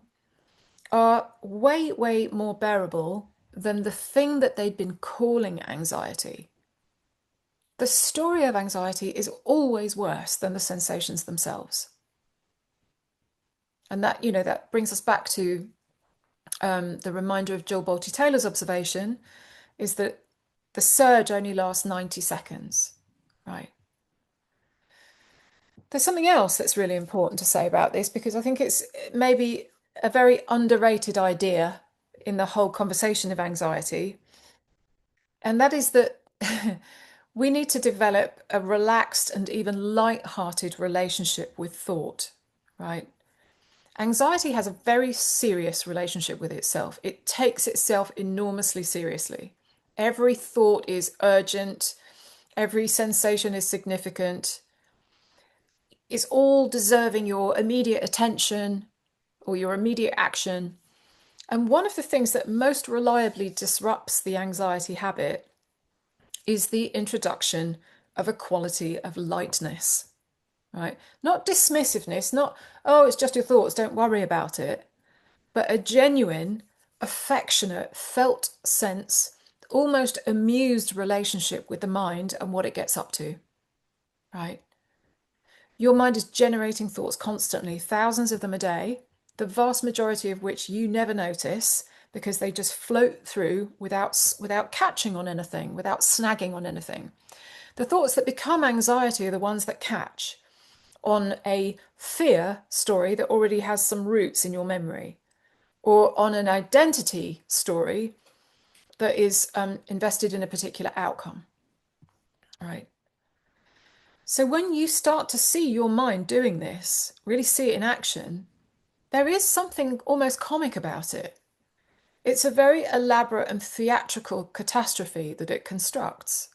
are way, way more bearable than the thing that they'd been calling anxiety. The story of anxiety is always worse than the sensations themselves. And that, that brings us back to the reminder of Jill Bolte Taylor's observation is that the surge only lasts 90 seconds, right? There's something else that's really important to say about this, because I think it's maybe a very underrated idea in the whole conversation of anxiety. And that is that we need to develop a relaxed and even light-hearted relationship with thought, right? Anxiety has a very serious relationship with itself. It takes itself enormously seriously. Every thought is urgent. Every sensation is significant. It's all deserving your immediate attention or your immediate action. And one of the things that most reliably disrupts the anxiety habit is the introduction of a quality of lightness, right? Not dismissiveness, not, oh, it's just your thoughts, don't worry about it, but a genuine, affectionate, felt sense, almost amused relationship with the mind and what it gets up to, right? Your mind is generating thoughts constantly, thousands of them a day, the vast majority of which you never notice because they just float through without catching on anything, without snagging on anything. The thoughts that become anxiety are the ones that catch on a fear story that already has some roots in your memory, or on an identity story that is invested in a particular outcome, right? So when you start to see your mind doing this, really see it in action, there is something almost comic about it. It's a very elaborate and theatrical catastrophe that it constructs.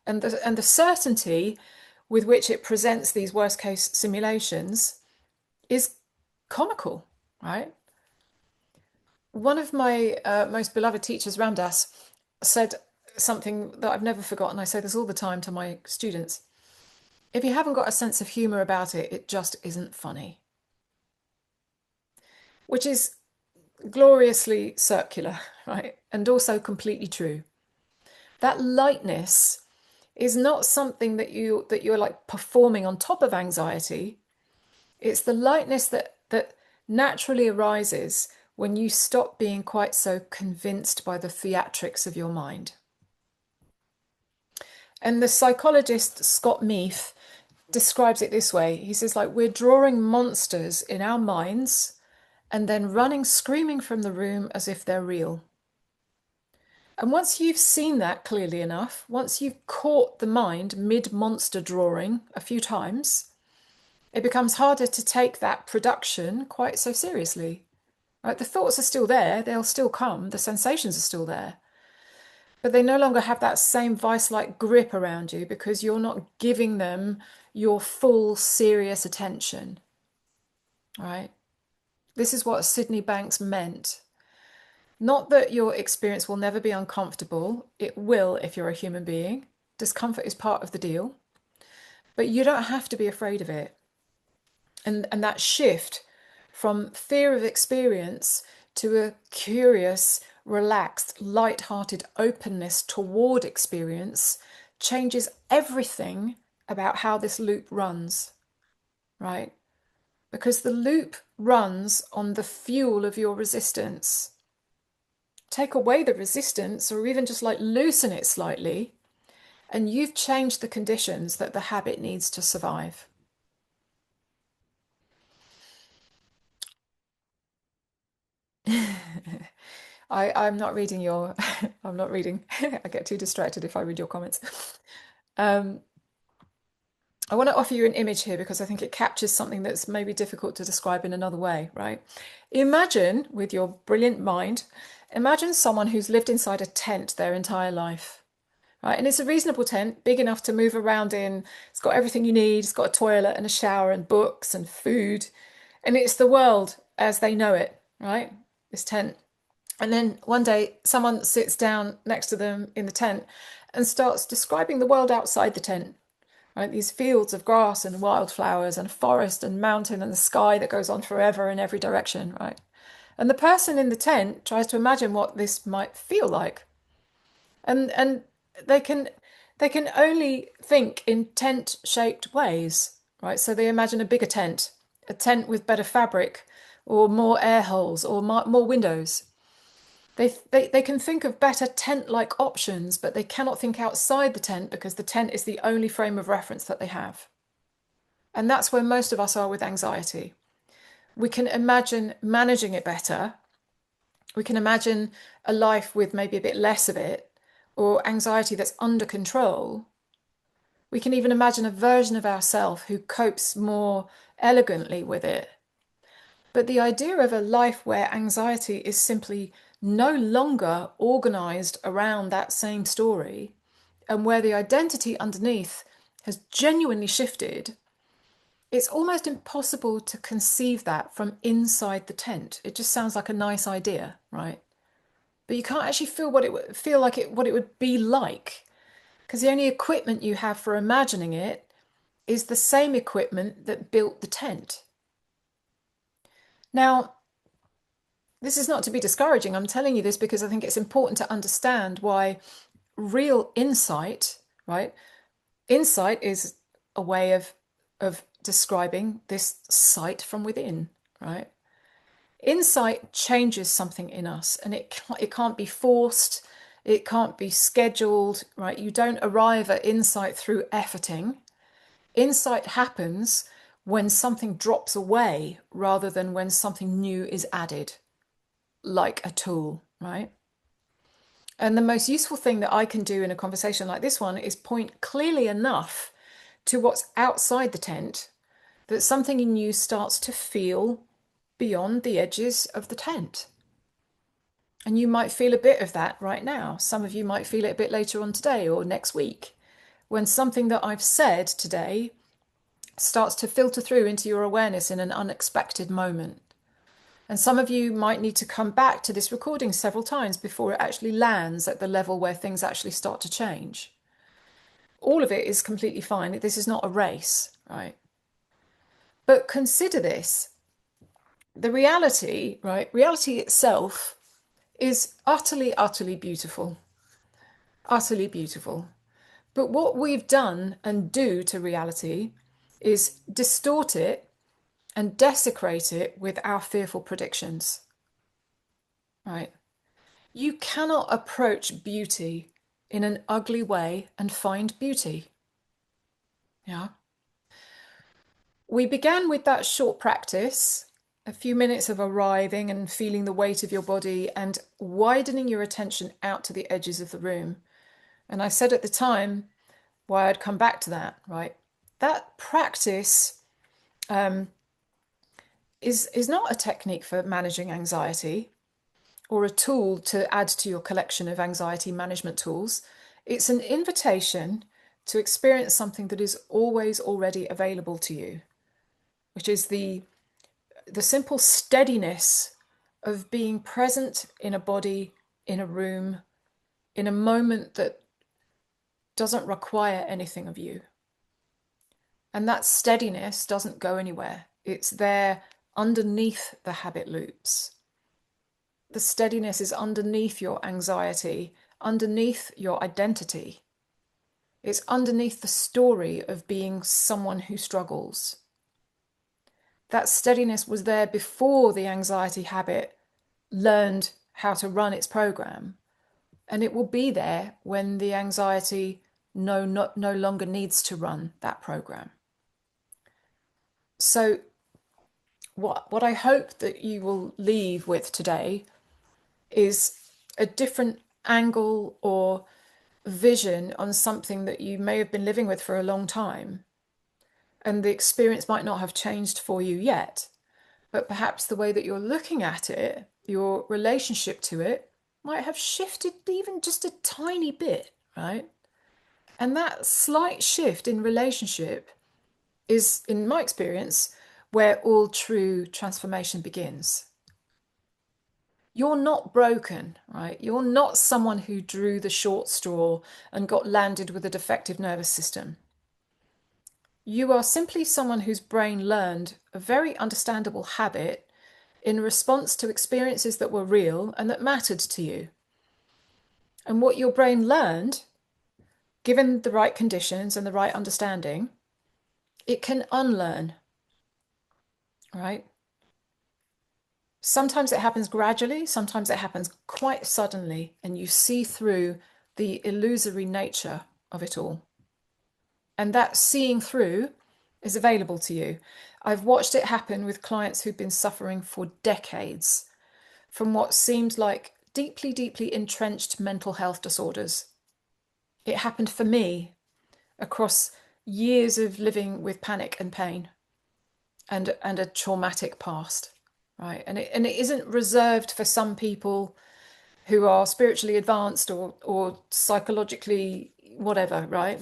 And the certainty with which it presents these worst case simulations is comical, right? One of my most beloved teachers, Ramdas, said something that I've never forgotten. I say this all the time to my students. If you haven't got a sense of humour about it, it just isn't funny. Which is gloriously circular, right? And also completely true. That lightness is not something that you're like performing on top of anxiety. It's the lightness that naturally arises when you stop being quite so convinced by the theatrics of your mind. And the psychologist Scott Meath describes it this way. He says, like, we're drawing monsters in our minds and then running screaming from the room as if they're real. And once you've seen that clearly enough, once you've caught the mind mid-monster drawing a few times, it becomes harder to take that production quite so seriously. Right? The thoughts are still there, they'll still come, the sensations are still there. but they no longer have that same vice-like grip around you because you're not giving them your full serious attention, right? This is what Sydney Banks meant. Not that your experience will never be uncomfortable. It will if you're a human being. Discomfort is part of the deal, but you don't have to be afraid of it. And that shift from fear of experience to a curious, relaxed, light-hearted openness toward experience changes everything about how this loop runs, right? Because the loop runs on the fuel of your resistance. Take away the resistance, or even just like loosen it slightly, and you've changed the conditions that the habit needs to survive. I'm not reading your, I'm not reading. I get too distracted if I read your comments. Um, I want to offer you an image here because I think it captures something that's maybe difficult to describe in another way, right? Imagine, with your brilliant mind, imagine someone who's lived inside a tent their entire life, right? And it's a reasonable tent, big enough to move around in. It's got everything you need. It's got a toilet and a shower and books and food. And it's the world as they know it, right? This tent. And then one day, someone sits down next to them in the tent and starts describing the world outside the tent, right? These fields of grass and wildflowers and forest and mountain and the sky that goes on forever in every direction, right? And the person in the tent tries to imagine what this might feel like. And they can they can only think in tent-shaped ways, right? So they imagine a tent with better fabric, or more air holes, or more windows. They can think of better tent-like options, but they cannot think outside the tent because the tent is the only frame of reference that they have. And that's where most of us are with anxiety. We can imagine managing it better. We can imagine a life with maybe a bit less of it, or anxiety that's under control. We can even imagine a version of ourselves who copes more elegantly with it. But the idea of a life where anxiety is simply no longer organized around that same story, and where the identity underneath has genuinely shifted, it's almost impossible to conceive that from inside the tent. It just sounds like a nice idea, right? But you can't actually feel what it would feel like what it would be like, because the only equipment you have for imagining it is the same equipment that built the tent. Now, this is not to be discouraging. I'm telling you this because I think it's important to understand why real insight, right? Insight is a way of describing this sight from within, right? Insight changes something in us, and it can't be forced, it can't be scheduled, right? You don't arrive at insight through efforting. Insight happens when something drops away rather than when something new is added, like a tool, right? And the most useful thing that I can do in a conversation like this one is point clearly enough to what's outside the tent that something in you starts to feel beyond the edges of the tent. And you might feel a bit of that right now. Some of you might feel it a bit later on today or next week, when something that I've said today starts to filter through into your awareness in an unexpected moment. And some of you might need to come back to this recording several times before it actually lands at the level where things actually start to change. All of it is completely fine. This is not a race, right? But consider this. The reality, right? Reality itself is utterly, utterly beautiful. Utterly beautiful. But what we've done and do to reality is distort it and desecrate it with our fearful predictions, right? You cannot approach beauty in an ugly way and find beauty. Yeah. We began with that short practice, a few minutes of arriving and feeling the weight of your body and widening your attention out to the edges of the room. And I said at the time why I'd come back to that, right? That practice is not a technique for managing anxiety. or a tool to add to your collection of anxiety management tools. It's an invitation to experience something that is always already available to you, which is the simple steadiness of being present in a body, in a room, in a moment that doesn't require anything of you. And that steadiness doesn't go anywhere. It's there underneath the habit loops. The steadiness is underneath your anxiety, underneath your identity. It's underneath the story of being someone who struggles. That steadiness was there before the anxiety habit learned how to run its program. And it will be there when the anxiety no longer needs to run that program. So what I hope that you will leave with today is a different angle or vision on something that you may have been living with for a long time. And the experience might not have changed for you yet, but perhaps the way that you're looking at it, your relationship to it, might have shifted even just a tiny bit, right? And that slight shift in relationship is, in my experience, where all true transformation begins. You're not broken, right? You're not someone who drew the short straw and got landed with a defective nervous system. You are simply someone whose brain learned a very understandable habit in response to experiences that were real and that mattered to you. And what your brain learned, given the right conditions and the right understanding, it can unlearn, right? Sometimes it happens gradually, sometimes it happens quite suddenly, and you see through the illusory nature of it all. And that seeing through is available to you. I've watched it happen with clients who've been suffering for decades from what seemed like deeply, deeply entrenched mental health disorders. It happened for me across years of living with panic and pain and a traumatic past, right? And it isn't reserved for some people who are spiritually advanced or psychologically whatever, right?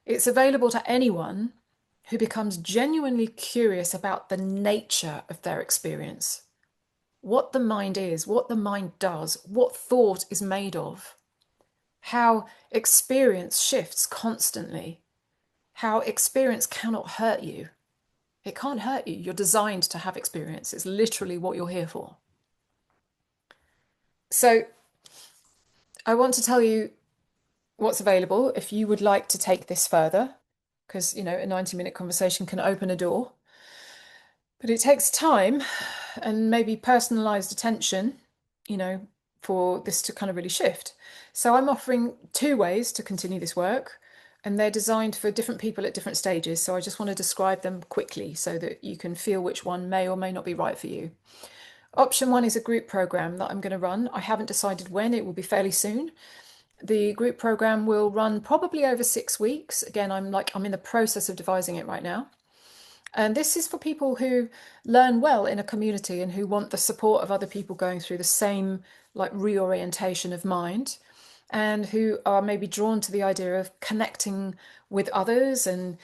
It's available to anyone who becomes genuinely curious about the nature of their experience, what the mind is, what the mind does, what thought is made of, how experience shifts constantly, how experience cannot hurt you. It can't hurt you. You're designed to have experience. It's literally what you're here for. So I want to tell you what's available if you would like to take this further, because, you know, a 90-minute conversation can open a door. But it takes time and maybe personalized attention, you know, for this to kind of really shift. So I'm offering 2 ways to continue this work, and they're designed for different people at different stages. So I just want to describe them quickly so that you can feel which one may or may not be right for you. Option 1 is a group program that I'm going to run. I haven't decided when. It will be fairly soon. The group program will run probably over 6 weeks. Again, I'm in the process of devising it right now. And this is for people who learn well in a community and who want the support of other people going through the same reorientation of mind, and who are maybe drawn to the idea of connecting with others and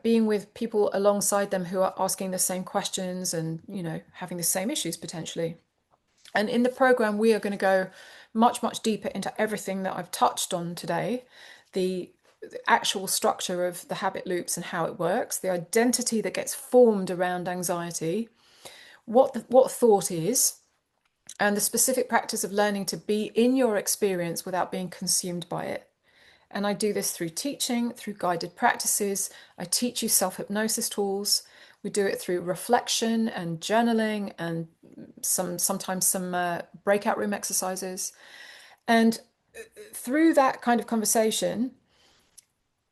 being with people alongside them who are asking the same questions and, you know, having the same issues potentially. And in the program, we are going to go much, much deeper into everything that I've touched on today. The actual structure of the habit loops and how it works, the identity that gets formed around anxiety, what thought is, and the specific practice of learning to be in your experience without being consumed by it. And I do this through teaching, through guided practices. I teach you self-hypnosis tools. We do it through reflection and journaling and sometimes some breakout room exercises. And through that kind of conversation,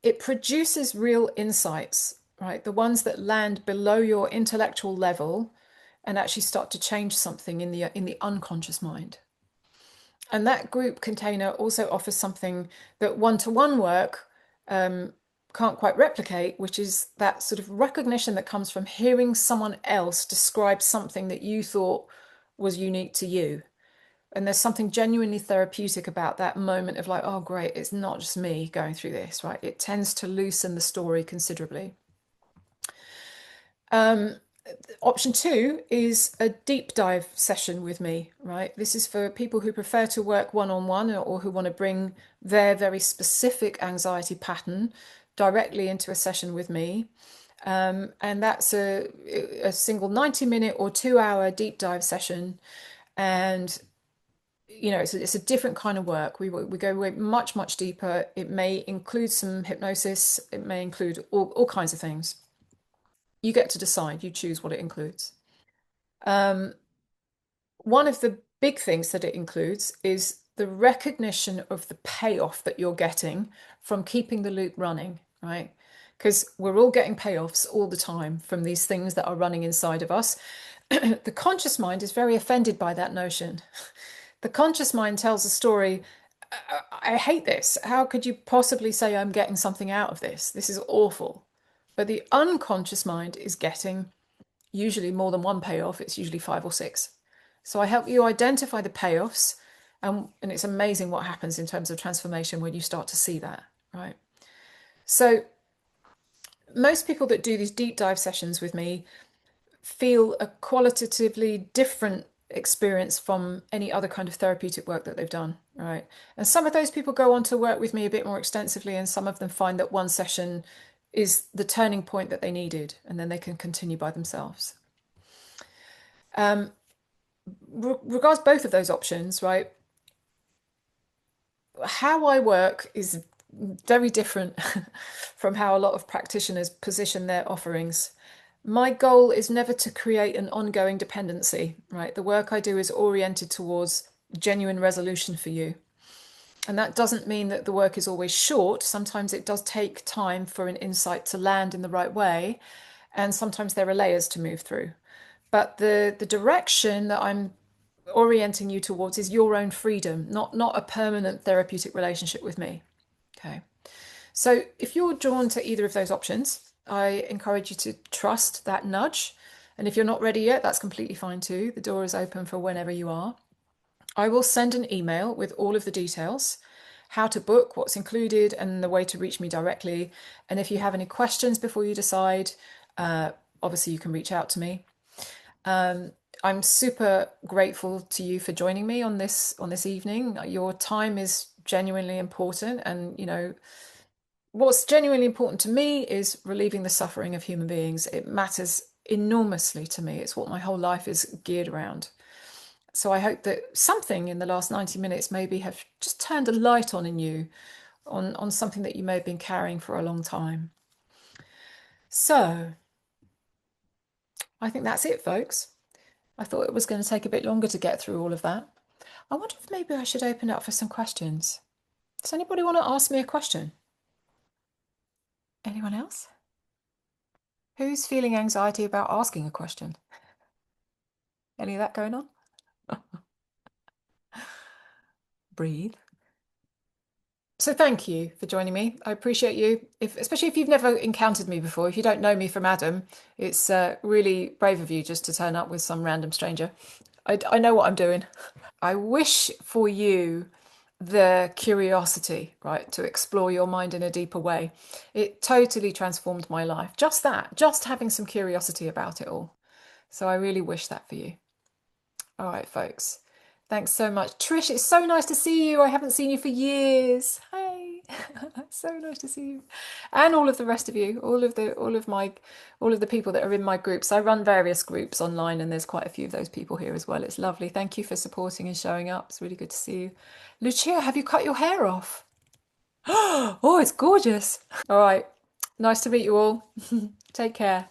it produces real insights, right? The ones that land below your intellectual level and actually start to change something in the unconscious mind. And that group container also offers something that one-to-one work can't quite replicate, which is that sort of recognition that comes from hearing someone else describe something that you thought was unique to you. And there's something genuinely therapeutic about that moment of like, oh, great, it's not just me going through this, right? It tends to loosen the story considerably. Um, Option two is a deep dive session with me, right? This is for people who prefer to work one on one or who want to bring their very specific anxiety pattern directly into a session with me. And that's a single 90-minute or 2 hour deep dive session. And it's a different kind of work. We go much, much deeper. It may include some hypnosis. It may include all kinds of things. You get to decide. You choose what it includes. Um, One of the big things that it includes is the recognition of the payoff that you're getting from keeping the loop running, right? Because we're all getting payoffs all the time from these things that are running inside of us. The conscious mind is very offended by that notion. The conscious mind tells a story. I hate this. How could you possibly say I'm getting something out of this? This is awful. But the unconscious mind is getting usually more than one payoff. It's usually five or six. So I help you identify the payoffs, and it's amazing what happens in terms of transformation when you start to see that, right? So most people that do these deep dive sessions with me feel a qualitatively different experience from any other kind of therapeutic work that they've done, right? And some of those people go on to work with me a bit more extensively, and some of them find that one session is the turning point that they needed, and then they can continue by themselves. Um, Regards both of those options, right? How I work is very different from how a lot of practitioners position their offerings. My goal is never to create an ongoing dependency, right? The work I do is oriented towards genuine resolution for you. And that doesn't mean that the work is always short. Sometimes it does take time for an insight to land in the right way. And sometimes there are layers to move through. But the direction that I'm orienting you towards is your own freedom, not a permanent therapeutic relationship with me. Okay. So if you're drawn to either of those options, I encourage you to trust that nudge. And if you're not ready yet, that's completely fine too. The door is open for whenever you are. I will send an email with all of the details, how to book, what's included, and the way to reach me directly. And if you have any questions before you decide, obviously you can reach out to me. I'm super grateful to you for joining me on this evening. Your time is genuinely important, and what's genuinely important to me is relieving the suffering of human beings. It matters enormously to me. It's what my whole life is geared around. So I hope that something in the last 90 minutes maybe have just turned a light on in you on something that you may have been carrying for a long time. So I think that's it, folks. I thought it was going to take a bit longer to get through all of that. I wonder if maybe I should open it up for some questions. Does anybody want to ask me a question? Anyone else? Who's feeling anxiety about asking a question? Any of that going on? Breathe. So thank you for joining me. I appreciate you. Especially if you've never encountered me before, if you don't know me from Adam, it's really brave of you just to turn up with some random stranger. I know what I'm doing. I wish for you the curiosity, right, to explore your mind in a deeper way. It totally transformed my life. Just that, just having some curiosity about it all. So I really wish that for you. All right, folks. Thanks so much. Trish, it's so nice to see you. I haven't seen you for years. Hey. So nice to see you. And all of the rest of you, all of the people that are in my groups. I run various groups online and there's quite a few of those people here as well. It's lovely. Thank you for supporting and showing up. It's really good to see you. Lucia, have you cut your hair off? Oh, it's gorgeous. All right. Nice to meet you all. Take care.